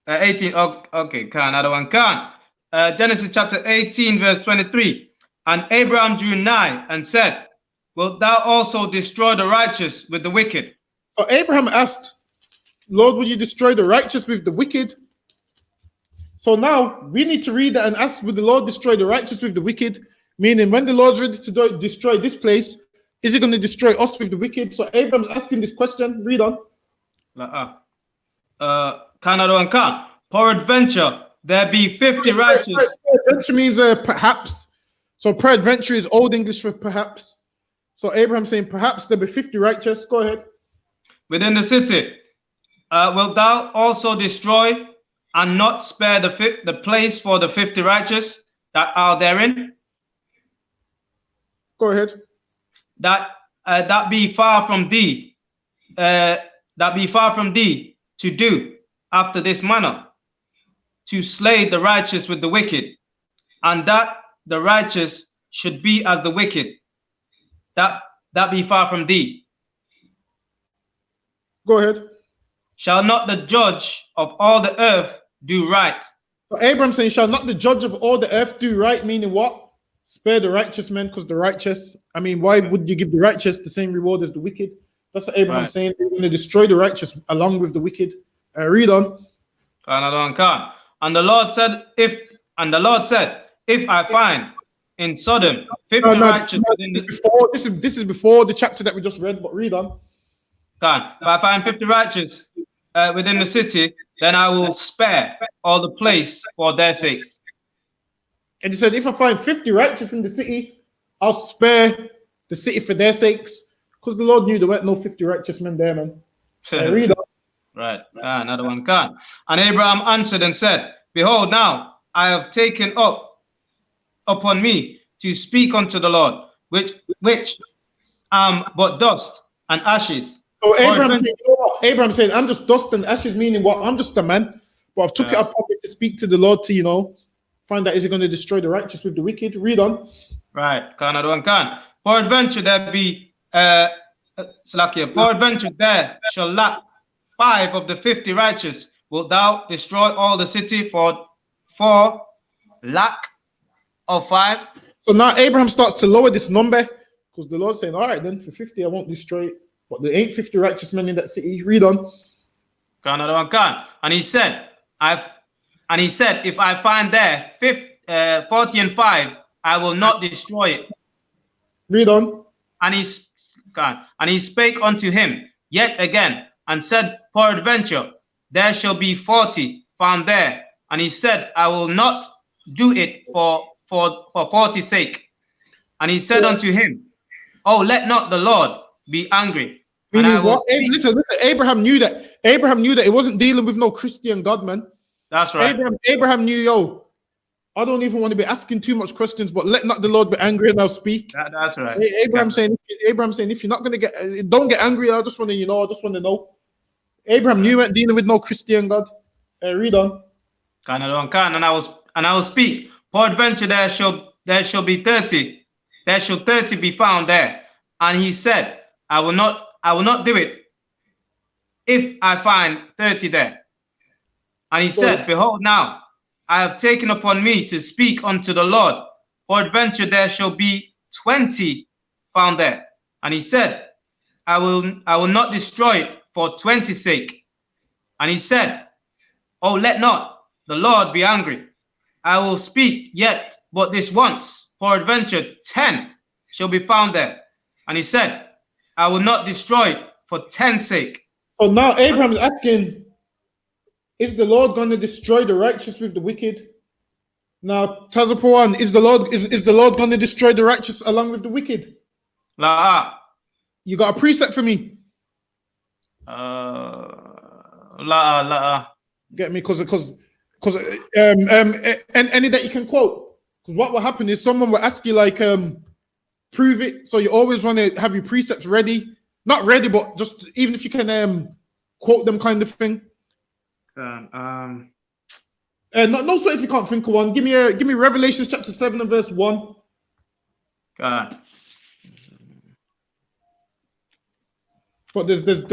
18. Okay, another one. Genesis chapter 18, verse 23. And Abraham drew nigh and said, wilt thou also destroy the righteous with the wicked? So Abraham asked, Lord, will you destroy the righteous with the wicked? So now we need to read that and ask, will the Lord destroy the righteous with the wicked? Meaning, when the Lord's ready to destroy this place, is he going to destroy us with the wicked? So Abraham's asking this question. Read on. Peradventure, there be 50 righteous. Peradventure means perhaps. So peradventure is Old English for perhaps. So Abraham saying, perhaps there be 50 righteous. Go ahead. Within the city, wilt thou also destroy and not spare the place for the 50 righteous that are therein? Go ahead. That be far from thee, to do after this manner, to slay the righteous with the wicked, and that the righteous should be as the wicked. That be far from thee. Go ahead. Shall not the judge of all the earth do right? So Abraham saying, shall not the judge of all the earth do right? Meaning what? Spare the righteous men, because the righteous, why would you give the righteous the same reward as the wicked? That's what Abraham's saying. They're going to destroy the righteous along with the wicked. Read on. And the Lord said, if I find in Sodom 50 righteous within the... This is before the chapter that we just read, but read on. If I find 50 righteous within the city, then I will spare all the place for their sakes. And he said, if I find 50 righteous in the city, I'll spare the city for their sakes. Because the Lord knew there weren't no 50 righteous men there, man. Read on. Right. Another one. And Abraham answered and said, behold, now I have taken up upon me to speak unto the Lord, which but dust and ashes. So Abraham said, I'm just dust and ashes, meaning what? I'm just a man, but I've took it upon me to speak to the Lord to, find out, is he going to destroy the righteous with the wicked? Read on. Right. Peradventure there be peradventure there shall lack 5 of the 50 righteous. Wilt thou destroy all the city for lack of 5? So now Abraham starts to lower this number, because the Lord's saying, all right, then for 50 I won't destroy it. But there ain't 50 righteous men in that city. Read on. And he said, if I find there 40 and 5, I will not destroy it. Read on. And he spake unto him yet again, and said, peradventure, there shall be 40 found there. And he said, I will not do it for 40's sake. And he said unto him, oh, let not the Lord be angry. Meaning what? Listen, Abraham knew that. Abraham knew that it wasn't dealing with no Christian God, man. That's right. Abraham knew, I don't even want to be asking too much questions, but let not the Lord be angry and I'll speak. That's right. Abraham saying, if you're not going to don't get angry. I just want to know. Abraham knew he weren't dealing with no Christian God. Read on. And I will speak. Peradventure there shall be 30. There shall 30 be found there. And he said, I will not do it if I find 30 there. And he said, behold, now I have taken upon me to speak unto the Lord. Peradventure there shall be 20 found there. And he said, I will not destroy it for 20's sake. And he said, oh, let not the Lord be angry. I will speak yet but this once. Peradventure 10 shall be found there. And he said, I will not destroy it for 10's sake. So now Abraham is asking, is the Lord going to destroy the righteous with the wicked? Now, Tazapuan, is the Lord going to destroy the righteous along with the wicked? La. You got a precept for me? La. Get me? Because any that you can quote. Because what will happen is someone will ask you like prove it. So you always want to have your precepts ready, not ready, but just even if you can quote them, kind of thing. No sweat if you can't think of one. Give me Revelation chapter 7 and verse 1. God. But there's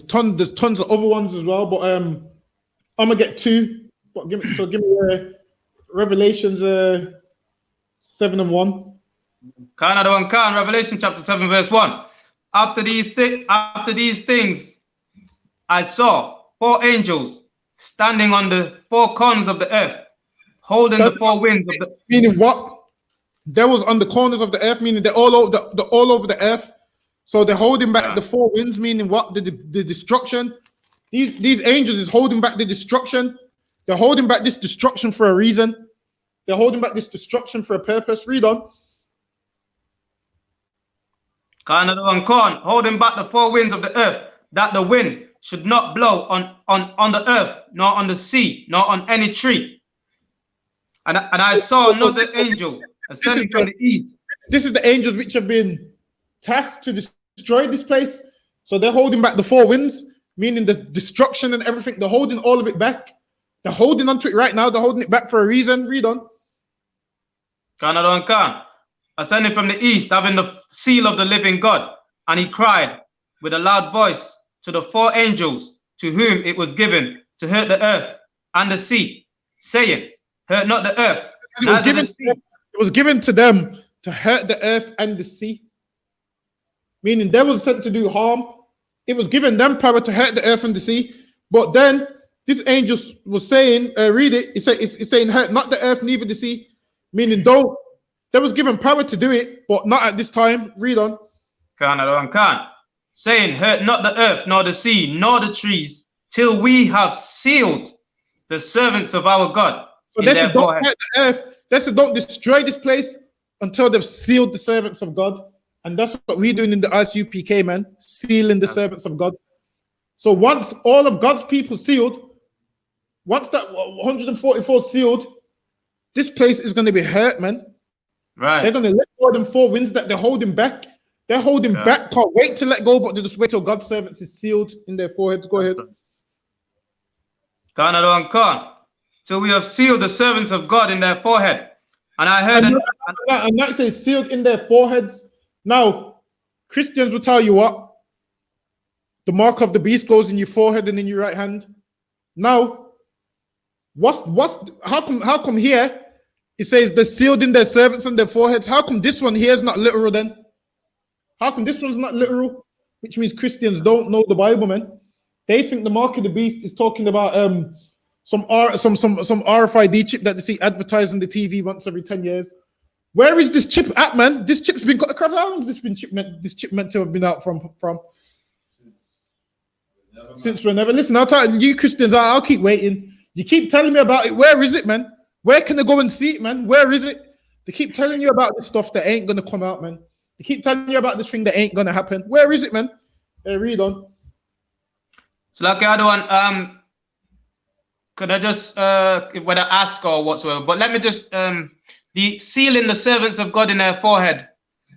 tons of other ones as well. But I'm gonna get 2. But give me Revelations 7 and 1. Revelation chapter 7 verse 1. After these things, I saw 4 angels standing on the 4 corners of the earth, holding the 4 winds of the. Meaning what? They was on the corners of the earth, meaning they're all over the earth. So they're holding back the 4 winds, meaning what? The destruction. These angels is holding back the destruction. They're holding back this destruction for a reason. They're holding back this destruction for a purpose. Read on. Holding back the 4 winds of the earth, that the wind should not blow on the earth, nor on the sea, nor on any tree. And I saw another angel ascending from the east. This is the angels which have been tasked to destroy this place. So they're holding back the 4 winds, meaning the destruction and everything. They're holding all of it back. They're holding onto it right now. They're holding it back for a reason. Read on. Ascending from the east, having the seal of the living God. And he cried with a loud voice to the 4 angels to whom it was given to hurt the earth and the sea, saying, hurt not the earth, it was given to them to hurt the earth and the sea. Meaning they was sent to do harm. It was given them power to hurt the earth and the sea. But then this angel was saying, read it, it's saying, hurt not the earth, neither the sea. Meaning don't. They was given power to do it, but not at this time. Read on. Saying, hurt not the earth, nor the sea, nor the trees, till we have sealed the servants of our God. So they said, don't hurt the earth. They said, don't destroy this place until they've sealed the servants of God. And that's what we're doing in the I.S.U.P.K, man. Sealing the servants of God. So once all of God's people sealed, once that 144 sealed, this place is going to be hurt, man. Right. They're going to let go of them 4 winds that they're holding back. They're holding back, can't wait to let go, but they just wait till God's servants is sealed in their foreheads. Go ahead. Till we have sealed the servants of God in their forehead. And I heard and that says sealed in their foreheads. Now, Christians will tell you what? The mark of the beast goes in your forehead and in your right hand. Now, how come here it says they're sealed in their servants and their foreheads? How come this one here is not literal then? How come this one's not literal? Which means Christians don't know the Bible, man. They think the mark of the beast is talking about some RFID chip that they see advertised on the TV once every 10 years. Where is this chip at, man? This chip's been got. How long has this chip meant to have been out from? Since whenever. Listen, I'll tell you Christians, I'll keep waiting. You keep telling me about it. Where is it, man? Where can I go and see it, man? Where is it? They keep telling you about this stuff that ain't gonna come out, man. They keep telling you about this thing that ain't gonna happen. Where is it, man? Hey, read on. So like the other one, could I just whether ask or whatsoever? But let me just the sealing the servants of God in their forehead.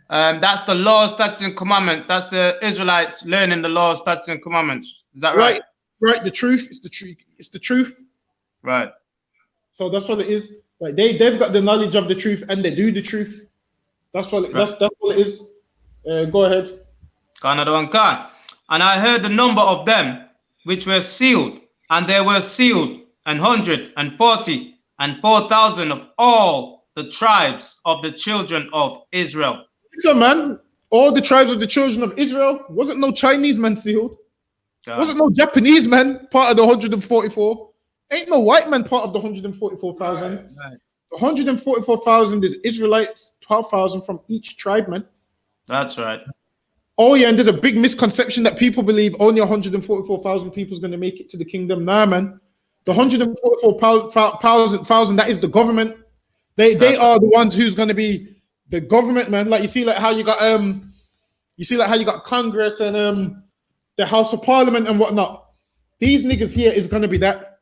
That's the laws, statutes, and commandments. That's the Israelites learning the laws, statutes, and commandments. Is that right? Right. The truth. It's the truth. It's the truth. Right. So that's what it is. Like they've got the knowledge of the truth and they do the truth. That's what that's what it is. Go ahead. And I heard the number of them which were sealed, and there were sealed 140 and 4,000 of all the tribes of the children of Israel. So, man, all the tribes of the children of Israel. Wasn't no Chinese man sealed. Wasn't no Japanese man part of the 144. Ain't no white man part of the 144,000. Right. The 144,000 is Israelites, 12,000 from each tribe, man. That's right. Oh, yeah, and there's a big misconception that people believe only 144,000 people is going to make it to the kingdom. Nah, man. The 144,000, that is the government. They are the ones who's going to be the government, man. Like you see, like how you got Congress and the House of Parliament and whatnot. These niggas here is gonna be that.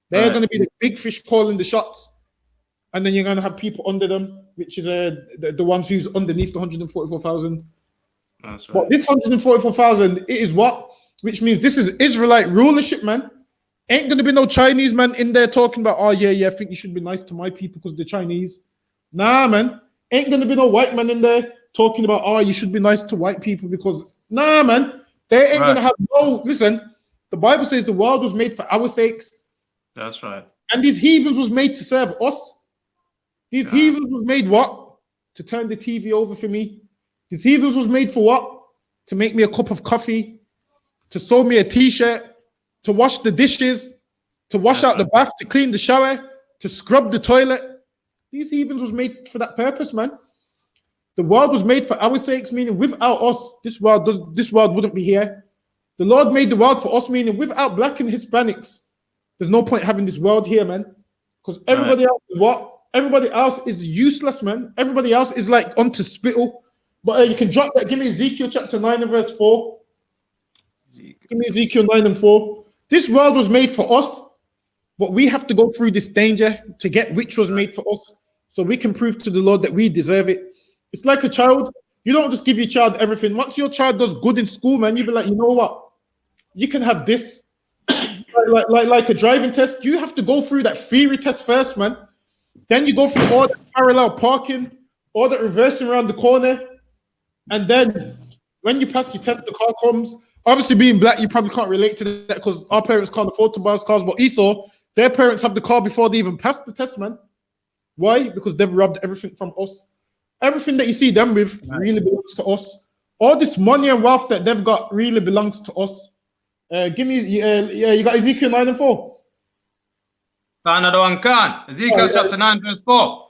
They're gonna be the big fish calling the shots. And then you're going to have people under them, which is the ones who's underneath the 144,000. That's right. But this 144,000, it is what? Which means this is Israelite rulership, man. Ain't going to be no Chinese man in there talking about, oh, yeah, I think you should be nice to my people because they're Chinese. Nah, man. Ain't going to be no white man in there talking about, oh, you should be nice to white people because, nah, man. They ain't going to have no, listen, the Bible says the world was made for our sakes. That's right. And these heathens was made to serve us. These heathens was made what? To turn the TV over for me. These heathens was made for what? To make me a cup of coffee, to sew me a t-shirt, to wash the dishes, to wash out the bath, to clean the shower, to scrub the toilet. These heathens was made for that purpose, man. The world was made for our sakes, meaning without us, this world wouldn't be here. The Lord made the world for us, meaning without black and Hispanics, there's no point having this world here, man. Because everybody else is what? Everybody else is useless, man. Everybody else is like onto spittle. But you can drop that. Give me Ezekiel chapter 9 and verse 4. Give me Ezekiel 9 and 4. This world was made for us, but we have to go through this danger to get which was made for us, so we can prove to the Lord that we deserve it. It's like a child. You don't just give your child everything. Once your child does good in school, man, you be like, you know what? You can have this. Like a driving test. You have to go through that theory test first, man. Then you go through all the parallel parking, all the reversing around the corner. And then when you pass your test, the car comes. Obviously, being black, you probably can't relate to that because our parents can't afford to buy us cars. But Esau, their parents have the car before they even pass the test, man. Why? Because they've robbed everything from us. Everything that you see them with really belongs to us. All this money and wealth that they've got really belongs to us. Give me, you got Ezekiel 9 and 4. Another one can. Ezekiel chapter 9 verse 4.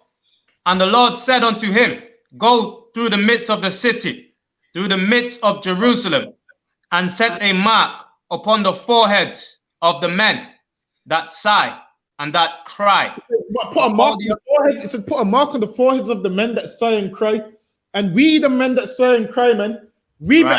And the Lord said unto him, go through the midst of the city, through the midst of Jerusalem, and set a mark upon the foreheads of the men that sigh and that cry. Put a mark on the forehead. It said put a mark on the foreheads of the men that sigh and cry. And we, the men that sigh and cry, man, we be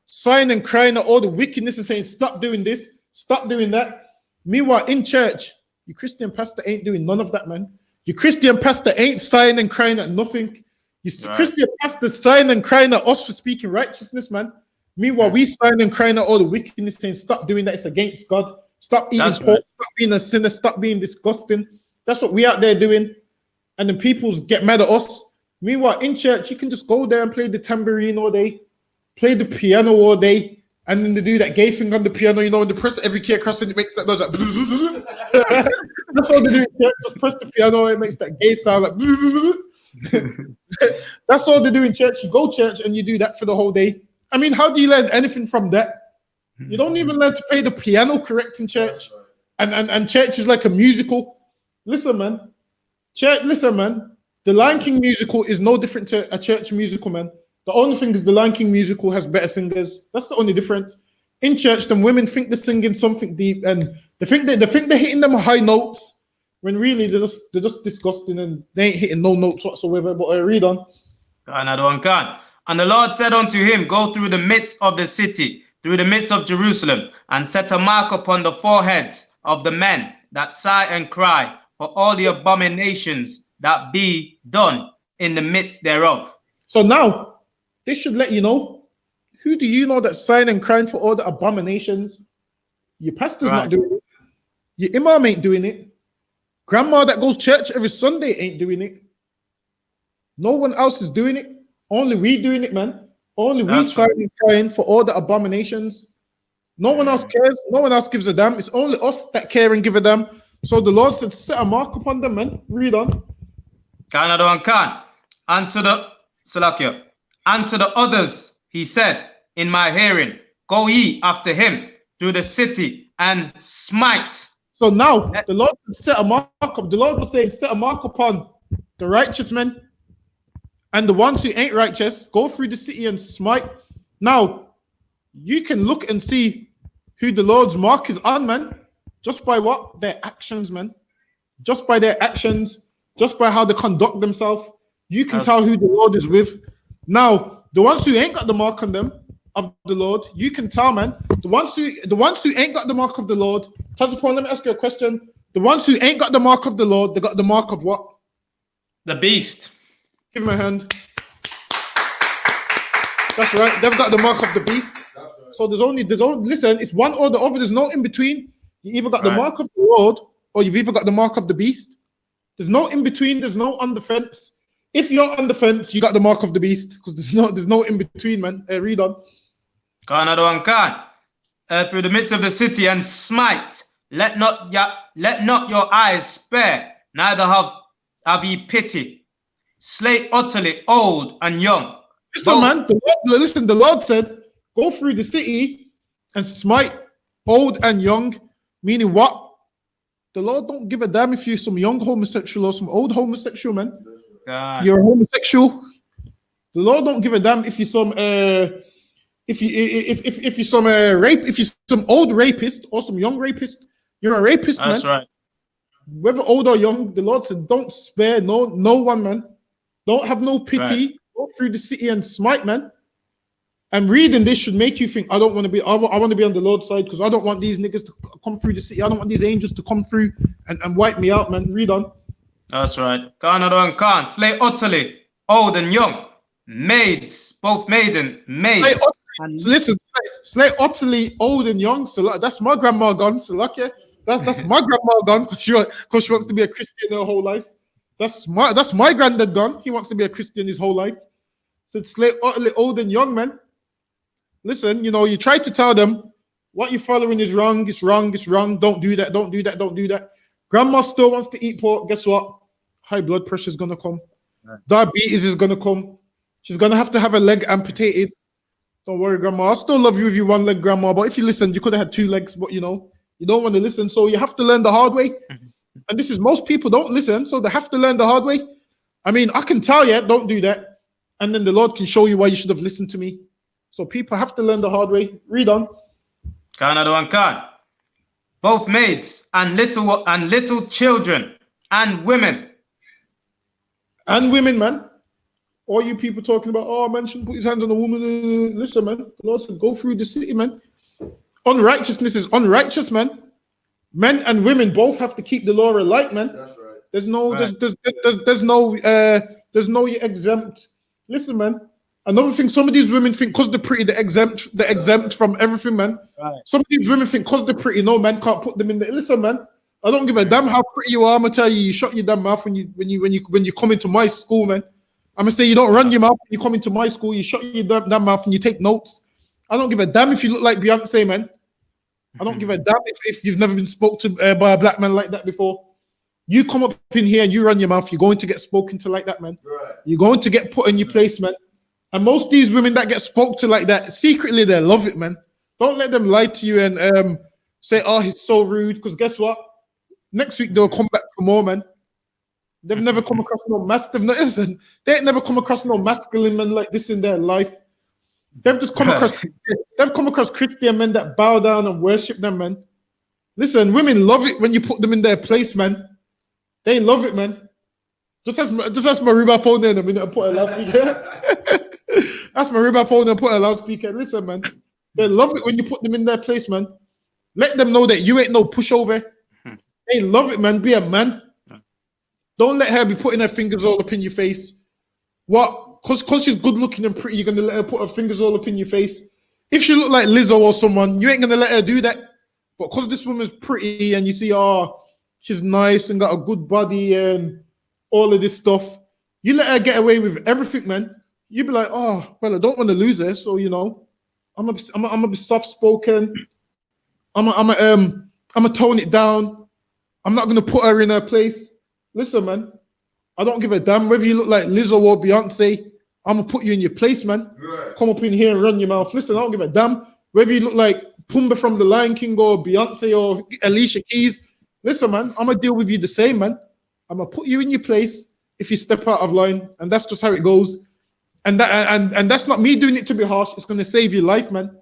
sighing and crying at all the wickedness and saying, stop doing this, stop doing that. Meanwhile, in church, your Christian pastor ain't doing none of that, man. Your Christian pastor ain't sighing and crying at nothing. Your Christian pastor sighing and crying at us for speaking righteousness, man. Meanwhile, we sighing and crying at all the wickedness, saying, stop doing that, it's against God. Stop eating pork, stop being a sinner, stop being disgusting. That's what we out there doing. And then people get mad at us. Meanwhile, in church, you can just go there and play the tambourine all day, play the piano all day, and then they do that gay thing on the piano, you know, when they press every key across and it makes that noise like that's all they do in church. Just press the piano, it makes that gay sound like that's all they do in church. You go to church and you do that for the whole day. I mean, how do you learn anything from that? You don't even learn to play the piano correct in church. And church is like a musical. Listen, man. Church, listen, man. The Lion King musical is no different to a church musical, man. The only thing is the Lion King musical has better singers. That's the only difference. In church, them women think they're singing something deep, and they think they're hitting them high notes, when really they're just disgusting and they ain't hitting no notes whatsoever. But I read on. Another one can. And the Lord said unto him, go through the midst of the city, through the midst of Jerusalem, and set a mark upon the foreheads of the men that sigh and cry for all the abominations that be done in the midst thereof. So now, this should let you know, who do you know that's sighing and crying for all the abominations? Your pastor's not doing it. Your imam ain't doing it. Grandma that goes church every Sunday ain't doing it. No one else is doing it. Only we doing it, man. Only we sighing and crying for all the abominations. No one else cares. No one else gives a damn. It's only us that care and give a damn. So the Lord said, set a mark upon them, man. Read on. Another one can. And to the others, he said, in my hearing, go ye after him through the city and smite. So now the Lord set a mark up. The Lord was saying, set a mark upon the righteous men and the ones who ain't righteous. Go through the city and smite. Now you can look and see who the Lord's mark is on, man. Just by what? Their actions, man. Just by their actions, just by how they conduct themselves, you can tell who the Lord is with. Now, the ones who ain't got the mark on them, of the Lord. You can tell, man. The ones who ain't got the mark of the Lord. Tazapon, let me ask you a question. The ones who ain't got the mark of the Lord, they got the mark of what? The beast. Give him a hand. That's right. They've got the mark of the beast. That's right. So there's only listen, it's one or the other. There's no in between. You either got the Right. mark of the Lord or you've either got the mark of the beast. There's no in between. There's no on the fence. If you're on the fence, you got the mark of the beast because there's no in between, man. Read on. Go another one, can. Through the midst of the city and smite. Let not your eyes spare, neither have ye pity. Slay utterly old and young. Listen, man. The Lord said, go through the city and smite old and young. Meaning what? The Lord don't give a damn if you're some young homosexual or some old homosexual, man. God. You're a homosexual. The Lord don't give a damn if you're some if you're some old rapist or some young rapist. You're a rapist, That's man. right. Whether old or young, the Lord said, don't spare no one, man. Don't have no pity. Right. Go through the city and smite, man. And reading this should make you think, I want to be on the Lord's side because I don't want these niggas to come through the city. I don't want these angels to come through and wipe me out, man. Read on. That's right. Go another one, can. Slay utterly old and young. Maids, both maiden, maids. Listen, slay utterly old and young. So that's my grandma gone. So like, yeah, that's my grandma gone because she wants to be a Christian her whole life. That's my granddad gone. He wants to be a Christian his whole life. So slay utterly old and young, man. Listen, you try to tell them what you're following is wrong. It's wrong. It's wrong. Don't do that. Don't do that. Don't do that. Grandma still wants to eat pork. Guess what? High blood pressure is gonna come. Diabetes is gonna come. She's gonna have to have a leg amputated. Don't worry, grandma. I still love you if you one leg, grandma. But if you listen, you could have had two legs. But you don't want to listen, so you have to learn the hard way. And this is most people don't listen, so they have to learn the hard way. I mean, I can tell you, don't do that, and then the Lord can show you why you should have listened to me. So people have to learn the hard way. Read on. Can another one, can. Both maids and little children and women. And women, man. All you people talking about, oh, man shouldn't put his hands on a woman. Listen, man. The Lord said, go through the city, man. Unrighteousness is unrighteous, man. Men and women both have to keep the law alike, man. That's right. There's no, Right. there's no you're exempt. Listen, man. Another thing, some of these women think because they're pretty, they're exempt from everything, man. Right. Some of these women think because they're pretty, no man can't put them in there. Listen, man. I don't give a damn how pretty you are. I'm gonna tell you, you shut your damn mouth when you come into my school, man. I'm gonna say you don't run your mouth when you come into my school. You shut your damn mouth and you take notes. I don't give a damn if you look like Beyonce, man. I don't give a damn if you've never been spoke to by a black man like that before. You come up in here and you run your mouth, you're going to get spoken to like that, man. Right. You're going to get put in your place, man. And most of these women that get spoke to like that, secretly they love it, man. Don't let them lie to you and say, oh, he's so rude. Because guess what? Next week they'll come back for more, man. They've never come across they ain't never come across no masculine men like this in their life. They've just come across Christian men that bow down and worship them, man. Listen, women love it when you put them in their place, man. They love it, man. Just ask Mariba phone in a minute and put a loudspeaker. Ask Mariba phone and put a loudspeaker. Listen, man. They love it when you put them in their place, man. Let them know that you ain't no pushover. They love it, man. Be a man. Don't let her be putting her fingers all up in your face. What? Because she's good looking and pretty, you're going to let her put her fingers all up in your face? If she look like Lizzo or someone, you ain't going to let her do that. But because this woman's pretty and you see, oh, she's nice and got a good body and all of this stuff, you let her get away with everything, man. You be like, oh, well, I don't want to lose her, so I'm gonna be soft spoken. I'm gonna tone it down. I'm not gonna put her in her place. Listen, man, I don't give a damn whether you look like Lizzo or Beyonce. I'm gonna put you in your place, man. Right. Come up in here and run your mouth. Listen, I don't give a damn whether you look like Pumbaa from The Lion King or Beyonce or Alicia Keys. Listen, man, I'm gonna deal with you the same, man. I'm gonna put you in your place if you step out of line, and that's just how it goes. And that's not me doing it to be harsh. It's gonna save your life, man.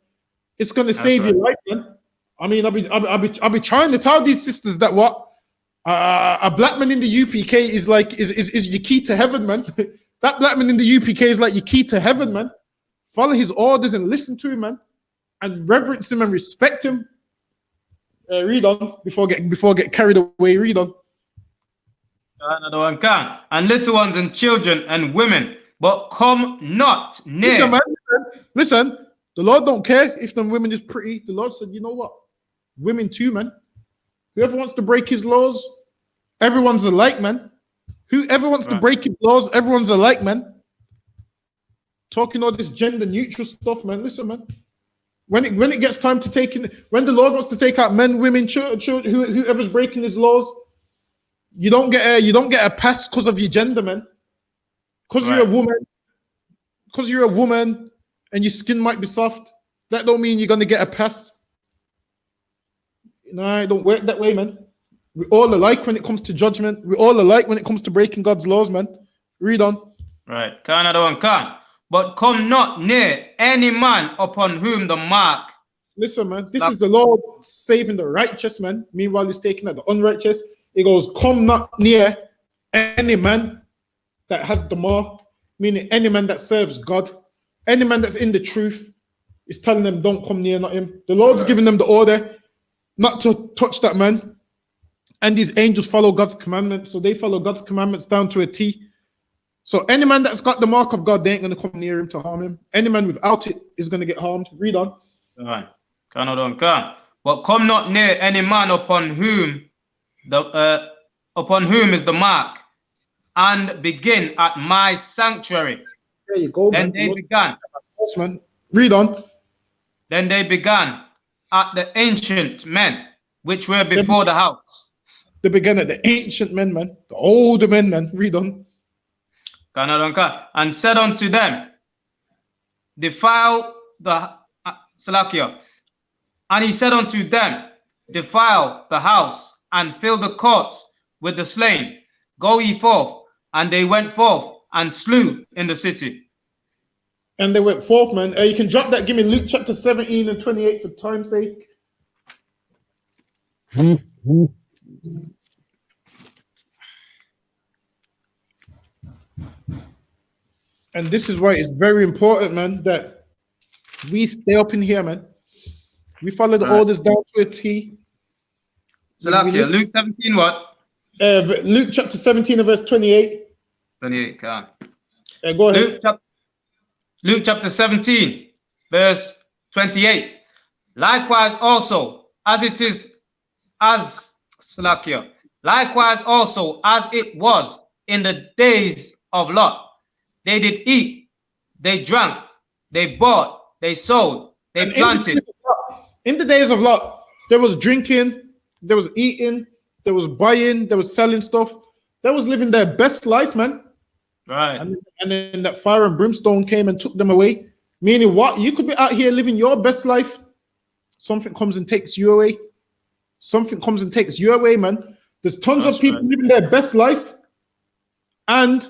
It's gonna save your life, man. I mean, I'll be trying to tell these sisters that what a black man in the UPK is like is your key to heaven, man. That black man in the UPK is like your key to heaven, man. follow his orders and listen to him, man, and reverence him and respect him. Read on before get carried away. Read on. Another one can. And little ones and children and women, but come not near. Listen, man. Listen. The Lord don't care if the women is pretty. The Lord said, you know what? Women too, man. Whoever wants to break his laws, everyone's alike, man. Whoever wants to break his laws, everyone's alike, man. Talking all this gender neutral stuff, man. Listen, man. When it gets time to take in, when the Lord wants to take out men, women, children, whoever's breaking his laws, you don't get a pass because of your gender, man. Because you're a woman, and your skin might be soft. That don't mean you're gonna get a pass. No, it don't work that way, man. We're all alike when it comes to judgment. We're all alike when it comes to breaking God's laws, man. Read on. Right. Can another one can. But come not near any man upon whom the mark. Listen, man. This is the Lord saving the righteous, man. Meanwhile, he's taking out the unrighteous. He goes, come not near any man that has the mark, meaning any man that serves God, any man that's in the truth. Is telling them, don't come near, not him. The Lord's giving them the order not to touch that man. And these angels follow God's commandments. So they follow God's commandments down to a T. So any man that's got the mark of God, they ain't going to come near him to harm him. Any man without it is going to get harmed. Read on. All right. Can. But come not near any man upon whom is the mark, and begin at my sanctuary. There you go, then man. They began. Man. Read on. Then they began at the ancient men which were before the house. They began at the ancient men, man. The older men, man. Read on. And said unto them, defile the Salakia. And he said unto them, defile the house and fill the courts with the slain. Go ye forth. And they went forth and slew in the city. And they went forth, man. You can drop that. Give me Luke chapter 17 and 28 for time's sake. And this is why it's very important, man, that we stay up in here, man. We follow the orders down to a T. Salakia, Luke 17 what? Luke chapter 17 and verse 28. 28, come. Go ahead. Luke chapter 17, verse 28. Likewise also, as it is, as Salakia, likewise also as it was in the days of Lot. They did eat, they drank, they bought, they sold, they planted. In the days of Lot, there was drinking, there was eating, there was buying, there was selling stuff. They was living their best life, man. Right. And then that fire and brimstone came and took them away. Meaning what? You could be out here living your best life. Something comes and takes you away. Something comes and takes you away, man. There's tons of people living their best life. And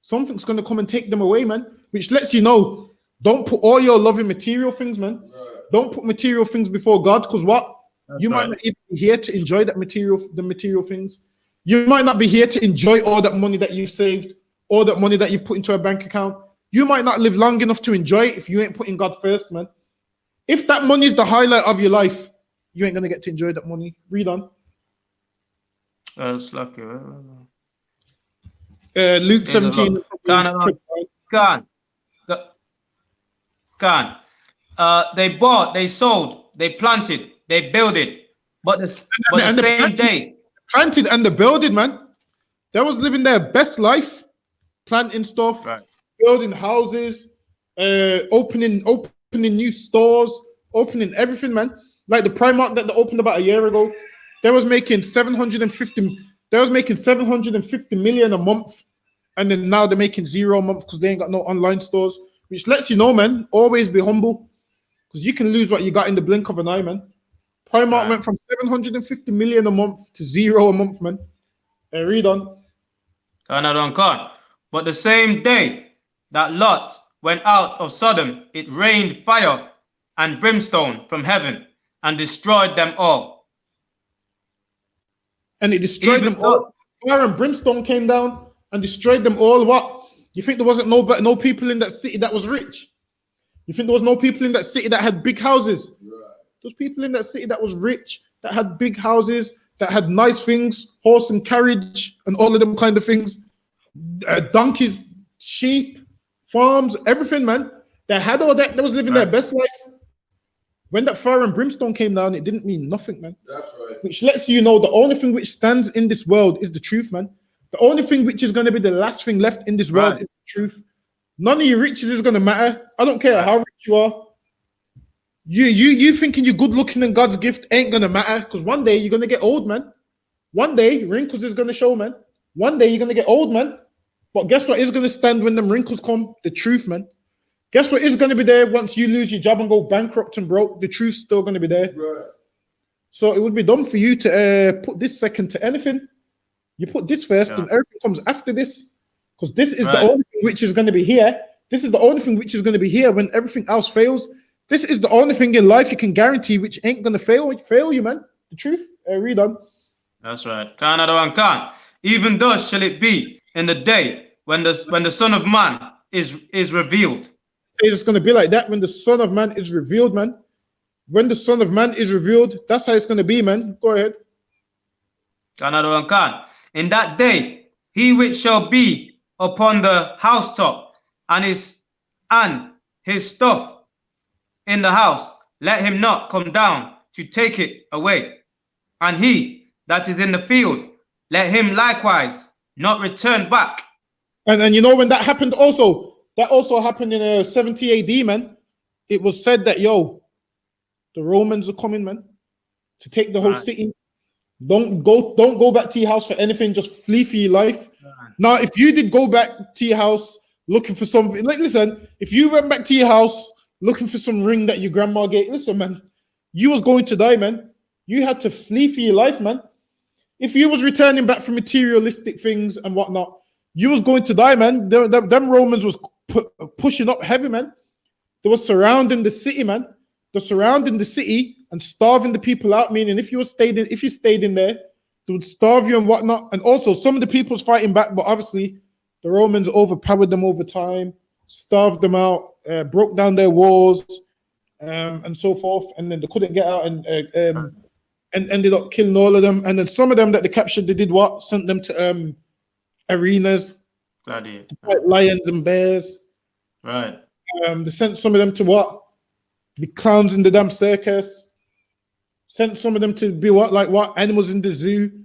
something's going to come and take them away, man. Which lets you know, don't put all your love in material things, man. Don't put material things before God, because what? You might not even be here to enjoy the material things. You might not be here to enjoy all that money that you've saved, all that money that you've put into a bank account. You might not live long enough to enjoy it if you ain't putting God first, man. If that money is the highlight of your life, you ain't going to get to enjoy that money. Read on. Luke 17. They bought, they sold, they planted, they builded, but the same day. Planted and the building, man. They was living their best life, planting stuff, building houses, opening new stores, opening everything, man. Like the Primark that they opened about a year ago, they was making 750 million a month, and then now they're making zero a month because they ain't got no online stores. Which lets you know, man, always be humble, because you can lose what you got in the blink of an eye, man. Primark went from 750 million a month to zero a month, man. Read on. But the same day that Lot went out of Sodom, it rained fire and brimstone from heaven and destroyed them all. And it destroyed them all. Fire and brimstone came down and destroyed them all. What? You think there wasn't no people in that city that was rich? You think there was no people in that city that had big houses? Those people in that city that was rich, that had big houses, that had nice things, horse and carriage, and all of them kind of things, donkeys, sheep, farms, everything, man. They had all that. They was living their best life. When that fire and brimstone came down, it didn't mean nothing, man. That's right. Which lets you know the only thing which stands in this world is the truth, man. The only thing which is going to be the last thing left in this world is the truth. None of your riches is going to matter. I don't care how rich you are. You thinking you're good looking and God's gift ain't going to matter, because one day you're going to get old, man. One day wrinkles is going to show, man. One day you're going to get old, man. But guess what is going to stand when them wrinkles come? The truth, man. Guess what is going to be there once you lose your job and go bankrupt and broke? The truth's still going to be there. Right. So it would be dumb for you to put this second to anything. You put this first and everything comes after this, because this is the only thing which is going to be here. This is the only thing which is going to be here when everything else fails. This is the only thing in life you can guarantee which ain't going to fail you, man. The truth. Read on. That's right. Can. Even thus shall it be in the day when the Son of Man is revealed. It's going to be like that when the Son of Man is revealed, man. When the Son of Man is revealed, that's how it's going to be, man. Go ahead. Can. In that day, he which shall be upon the housetop and his stuff in the house, let him not come down to take it away. And he that is in the field, let him likewise not return back. And you know when that happened also? That also happened in 70 AD, man. It was said that, the Romans are coming, man, to take the whole city. Don't go back to your house for anything. Just flee for your life. Now, if you did go back to your house looking for something, like, listen, if you went back to your house looking for some ring that your grandma gave, listen, man, you was going to die, man. You had to flee for your life, man. If you was returning back from materialistic things and whatnot, you was going to die, man. Them Romans was pushing up heavy, man. They were surrounding the city, man. They're surrounding the city and starving the people out. Meaning, if you stayed in there, they would starve you and whatnot. And also, some of the people was fighting back, but obviously, the Romans overpowered them over time, starved them out, broke down their walls, and so forth. And then they couldn't get out and ended up killing all of them. And then some of them that they captured, they did what? Sent them to arenas, to fight lions and bears. Right. They sent some of them to what? Be clowns in the damn circus. Sent some of them to be what animals in the zoo.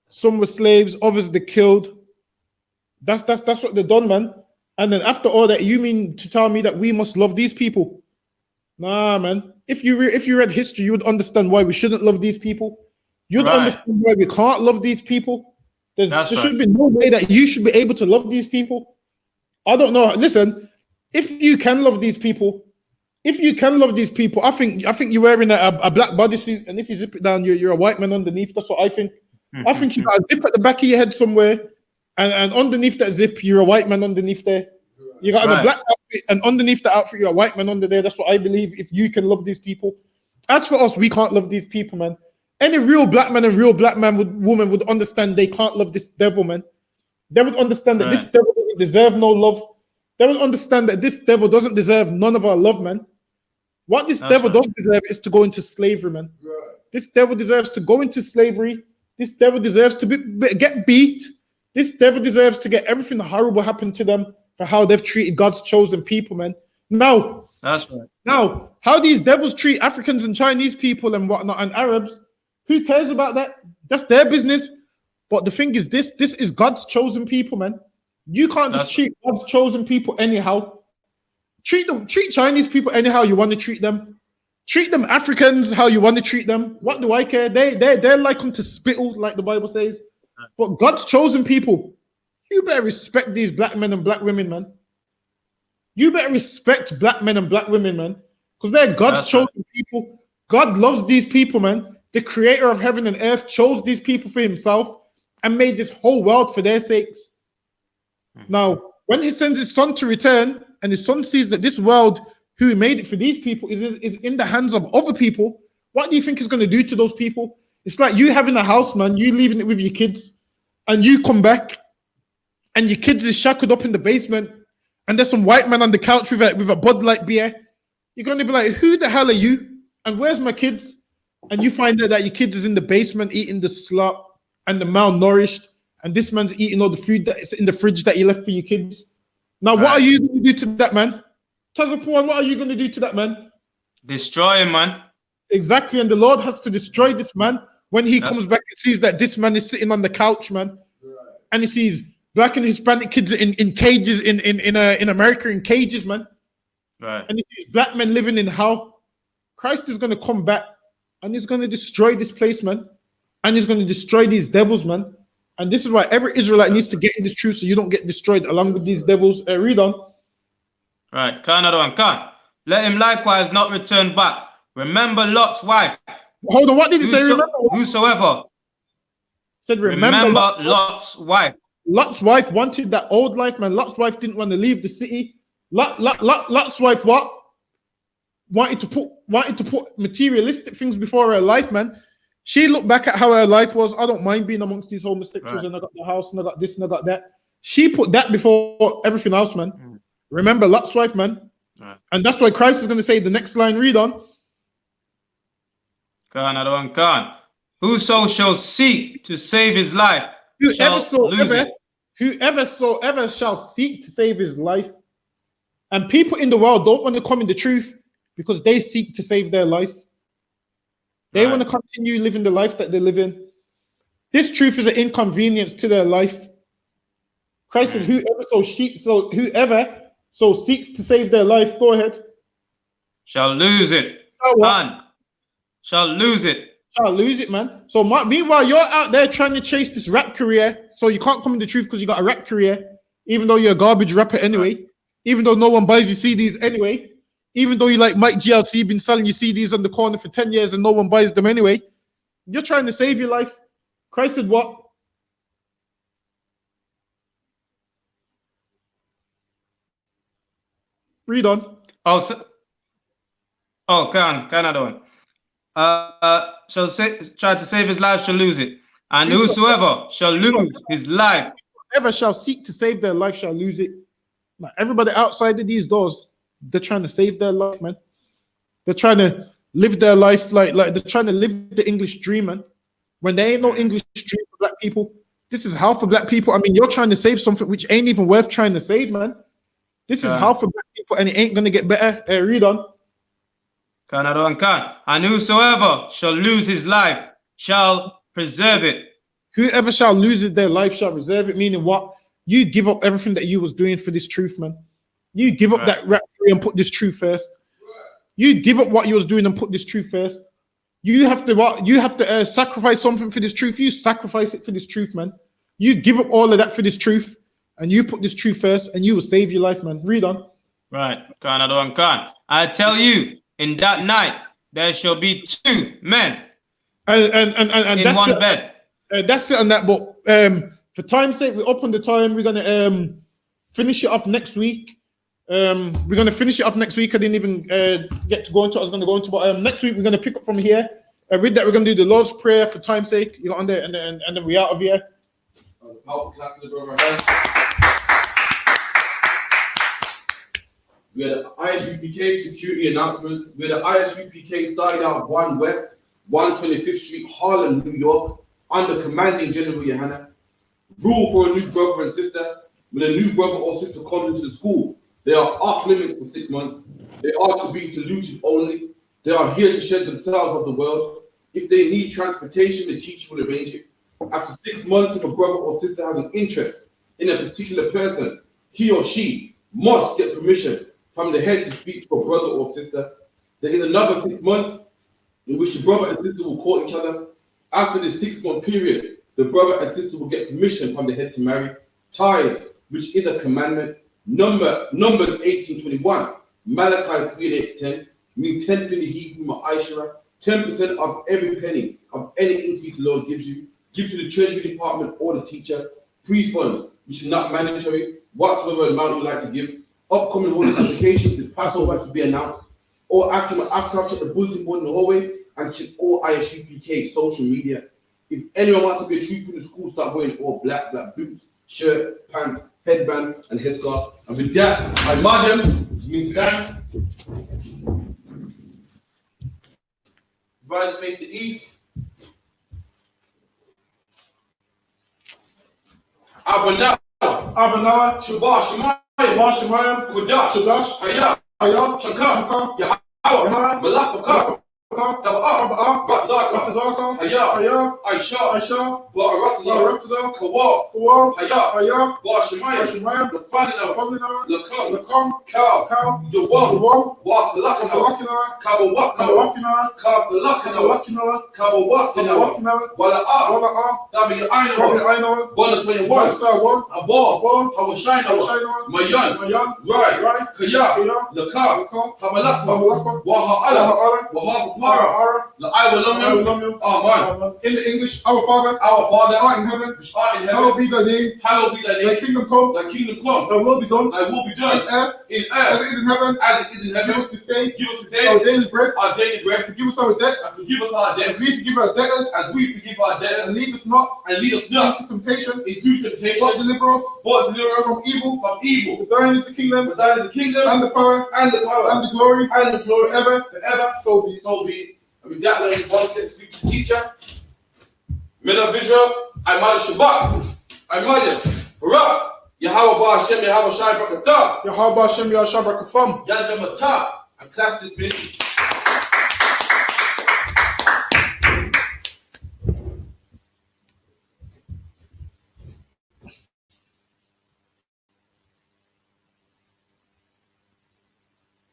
Some were slaves, others they killed. That's what they done, man. And then after all that, you mean to tell me that we must love these people? Nah, man. If you read history, you would understand why we shouldn't love these people. You'd understand why we can't love these people. There should be no way that you should be able to love these people. I don't know. Listen, if you can love these people, I think you're wearing a black bodysuit, and if you zip it down, you're a white man underneath. That's what I think. I think you got a zip at the back of your head somewhere, and underneath that zip, you're a white man underneath there. You got a black outfit, and underneath the outfit, you're a white man under there. That's what I believe. If you can love these people, as for us, we can't love these people, man. Any real black man and real black woman would understand they can't love this devil, man. They would understand that this devil doesn't deserve no love. They would understand that this devil doesn't deserve none of our love, man. What this devil doesn't deserve is to go into slavery, man. This devil deserves to go into slavery. This devil deserves to get beat. This devil deserves to get everything horrible happen to them for how they've treated God's chosen people, man. Now, how these devils treat Africans and Chinese people and whatnot and Arabs, who cares about that? That's their business. But the thing is, this is God's chosen people, man. You can't just treat God's chosen people anyhow. Treat Chinese people anyhow you want to treat them. Treat them Africans how you want to treat them. What do I care? They're like unto spittle, like the Bible says. But God's chosen people, you better respect these black men and black women, man. You better respect black men and black women, man. Because they're God's chosen people. God loves these people, man. The creator of heaven and earth chose these people for himself and made this whole world for their sakes. Now, when he sends his son to return and his son sees that this world, who made it for these people, is in the hands of other people, what do you think he's going to do to those people? It's like you having a house, man, you leaving it with your kids, and you come back and your kids is shackled up in the basement, and there's some white man on the couch with a Bud Light beer, you're going to be like, who the hell are you? And where's my kids? And you find out that your kids is in the basement eating the slop and the malnourished, and this man's eating all the food that is in the fridge that you left for your kids. Now, what are you going to do to that man? Tazapwan, what are you going to do to that man? Destroy him, man. Exactly, and the Lord has to destroy this man when he comes back and sees that this man is sitting on the couch, man, and he sees Black and Hispanic kids in cages in America in cages, man. Right. And he sees Black men living in hell. Christ is going to come back and he's going to destroy this place, man, and he's going to destroy these devils, man. And this is why every Israelite needs to get in this truth so you don't get destroyed along with these devils. Read on. Right, can't. Let him likewise not return back. Remember Lot's wife. Hold on, what did he say? Remember whosoever. Said remember Lot's wife. Lot's wife wanted that old life, man. Lot's wife didn't want to leave the city. Lot's wife what? Wanted to put materialistic things before her life, man. She looked back at how her life was. I don't mind being amongst these homosexuals, and I got the house, and I got this, and I got that. She put that before everything else, man. Remember Lot's wife, man. And that's why Christ is going to say the next line, read on. Can. Whoso shall seek to save his life, whoever shall seek to save his life. And people in the world don't want to come in the truth because they seek to save their life. They want to continue living the life that they live in. This truth is an inconvenience to their life. Christ said, whoever seeks to save their life, go ahead, shall lose it. Shall lose it. Shall lose it, man. So meanwhile, you're out there trying to chase this rap career, so you can't come in the truth because you got a rap career, even though you're a garbage rapper anyway, even though no one buys your CDs anyway, even though you like Mike GLC, been selling your CDs on the corner for 10 years and no one buys them anyway. You're trying to save your life. Christ said what? Read on. Can I do it? Try to save his life shall lose it. And whosoever shall lose his life. Whoever shall seek to save their life shall lose it. Now, everybody outside of these doors, they're trying to save their life, man. They're trying to live their life like they're trying to live the English dream, man. When there ain't no English dream for Black people, this is hell for Black people. I mean, you're trying to save something which ain't even worth trying to save, man. This is hell for Black people, and it ain't gonna get better. Read on. Can. And whosoever shall lose his life shall preserve it. Whoever shall lose their life shall preserve it, meaning what? You give up everything that you was doing for this truth, man. You give up that rap and put this truth first. You give up what you was doing and put this truth first. You have to sacrifice something for this truth. You sacrifice it for this truth, man. You give up all of that for this truth, and you put this truth first, and you will save your life, man. Read on. Right. Can. I tell you, in that night there shall be two men and in one bed. That's it on that. But for time's sake, we're up on the time. We're gonna finish it off next week. We're gonna finish it off next week. I didn't even get to go into what I was gonna go into, but next week we're gonna pick up from here. With that, we're gonna do the Lord's Prayer for time's sake. You know, on there, and then we're out of here. We had the I.S.U.P.K security announcement. We had the I.S.U.P.K started out 1 West, 125th Street, Harlem, New York, under commanding GEN.YAHANNA. Rule for a new brother and sister. When a new brother or sister comes into the school, they are off limits for 6 months. They are to be saluted only. They are here to shed themselves of the world. If they need transportation, the teacher will arrange it. After 6 months, if a brother or sister has an interest in a particular person, he or she must get permission from the head to speak to a brother or sister. There is another 6 months in which the brother and sister will court each other. After this 6 month period, the brother and sister will get permission from the head to marry. Tithes, which is a commandment. Numbers 18:21, Malachi 3:8-10, means 10th in the Hebrew Ma'ashara, 10% of every penny of any increase the Lord gives you. Give to the treasury department or the teacher. Priest fund, which is not mandatory. Whatsoever amount you like to give. Upcoming holy applications is Passover to be announced. Or after the bulletin board in the hallway and check all I.S.U.P.K social media. If anyone wants to be a trooper in the school, start wearing all black boots, shirt, pants, headband, and headscarf. And with that, I margin, Mr. Dan. Rise and face the east. Abana. Abana, Shabbat. Shemayim. Shemayim, Kudash. Kudash, Hayah. Hayah, Shakar. Yahweh, Yahweh. Malakaka. Taba'ah. Ratazaka, Hayah. Hayah, I.S.U.P.K. I.S.U.P.K, Ba'aratazah. Kawah. Kawah, Hayah. Hayah, Shemayim. Shemayim, Lafanina. Famina, Lakam. Lakam, Cow. Cow, Yawam. Wasalakina. Wasalakina, Kabawakina. Kawafina, Kasalakina. Kawakina, Kabawakina. Kawakina, Wala'ah. Wala'a, Tabi'aina. Tabi'aina, Bonaswayawan. Walasawan, Abor. Abor, Hawashaina. Hawashaina, Mayan. Mayan, Right. Right, Kaya. Kaya, Lakab. Lakam, Kamalakwa. Kamalakwa, Waha'ala. Waha'ala, Waha'ala. Ara, La'awalamim. Amen. in the English, our Father, Our Father, art in heaven, which art in hallowed heaven, be thy name, hallowed be thy thy name. kingdom come, Thy kingdom come. thy will be done, Thy will be on done earth in as earth it is in heaven. as it is in Give heaven. us this day Give us our today daily bread, our daily bread. forgive us our debts, And forgive us our as debts we forgive our debtors, as we forgive our and debtors. lead us not And lead us not into temptation, into but temptation, deliver us but deliver us from evil. from evil. For thine is the kingdom, For thine is the kingdom and the power, and the power and the glory, and the glory forever. forever. So be it. So be it. And with that, let me one get speak to teacher. Mina visual, I'm out of Shabbat. I'm out of Hurrah. Yahweh Ba Hashem, Yahweh Shai Brakatah. Yahweh Hashem Yahweh Shabbat Kafam. Yanjamata. I class this ministry.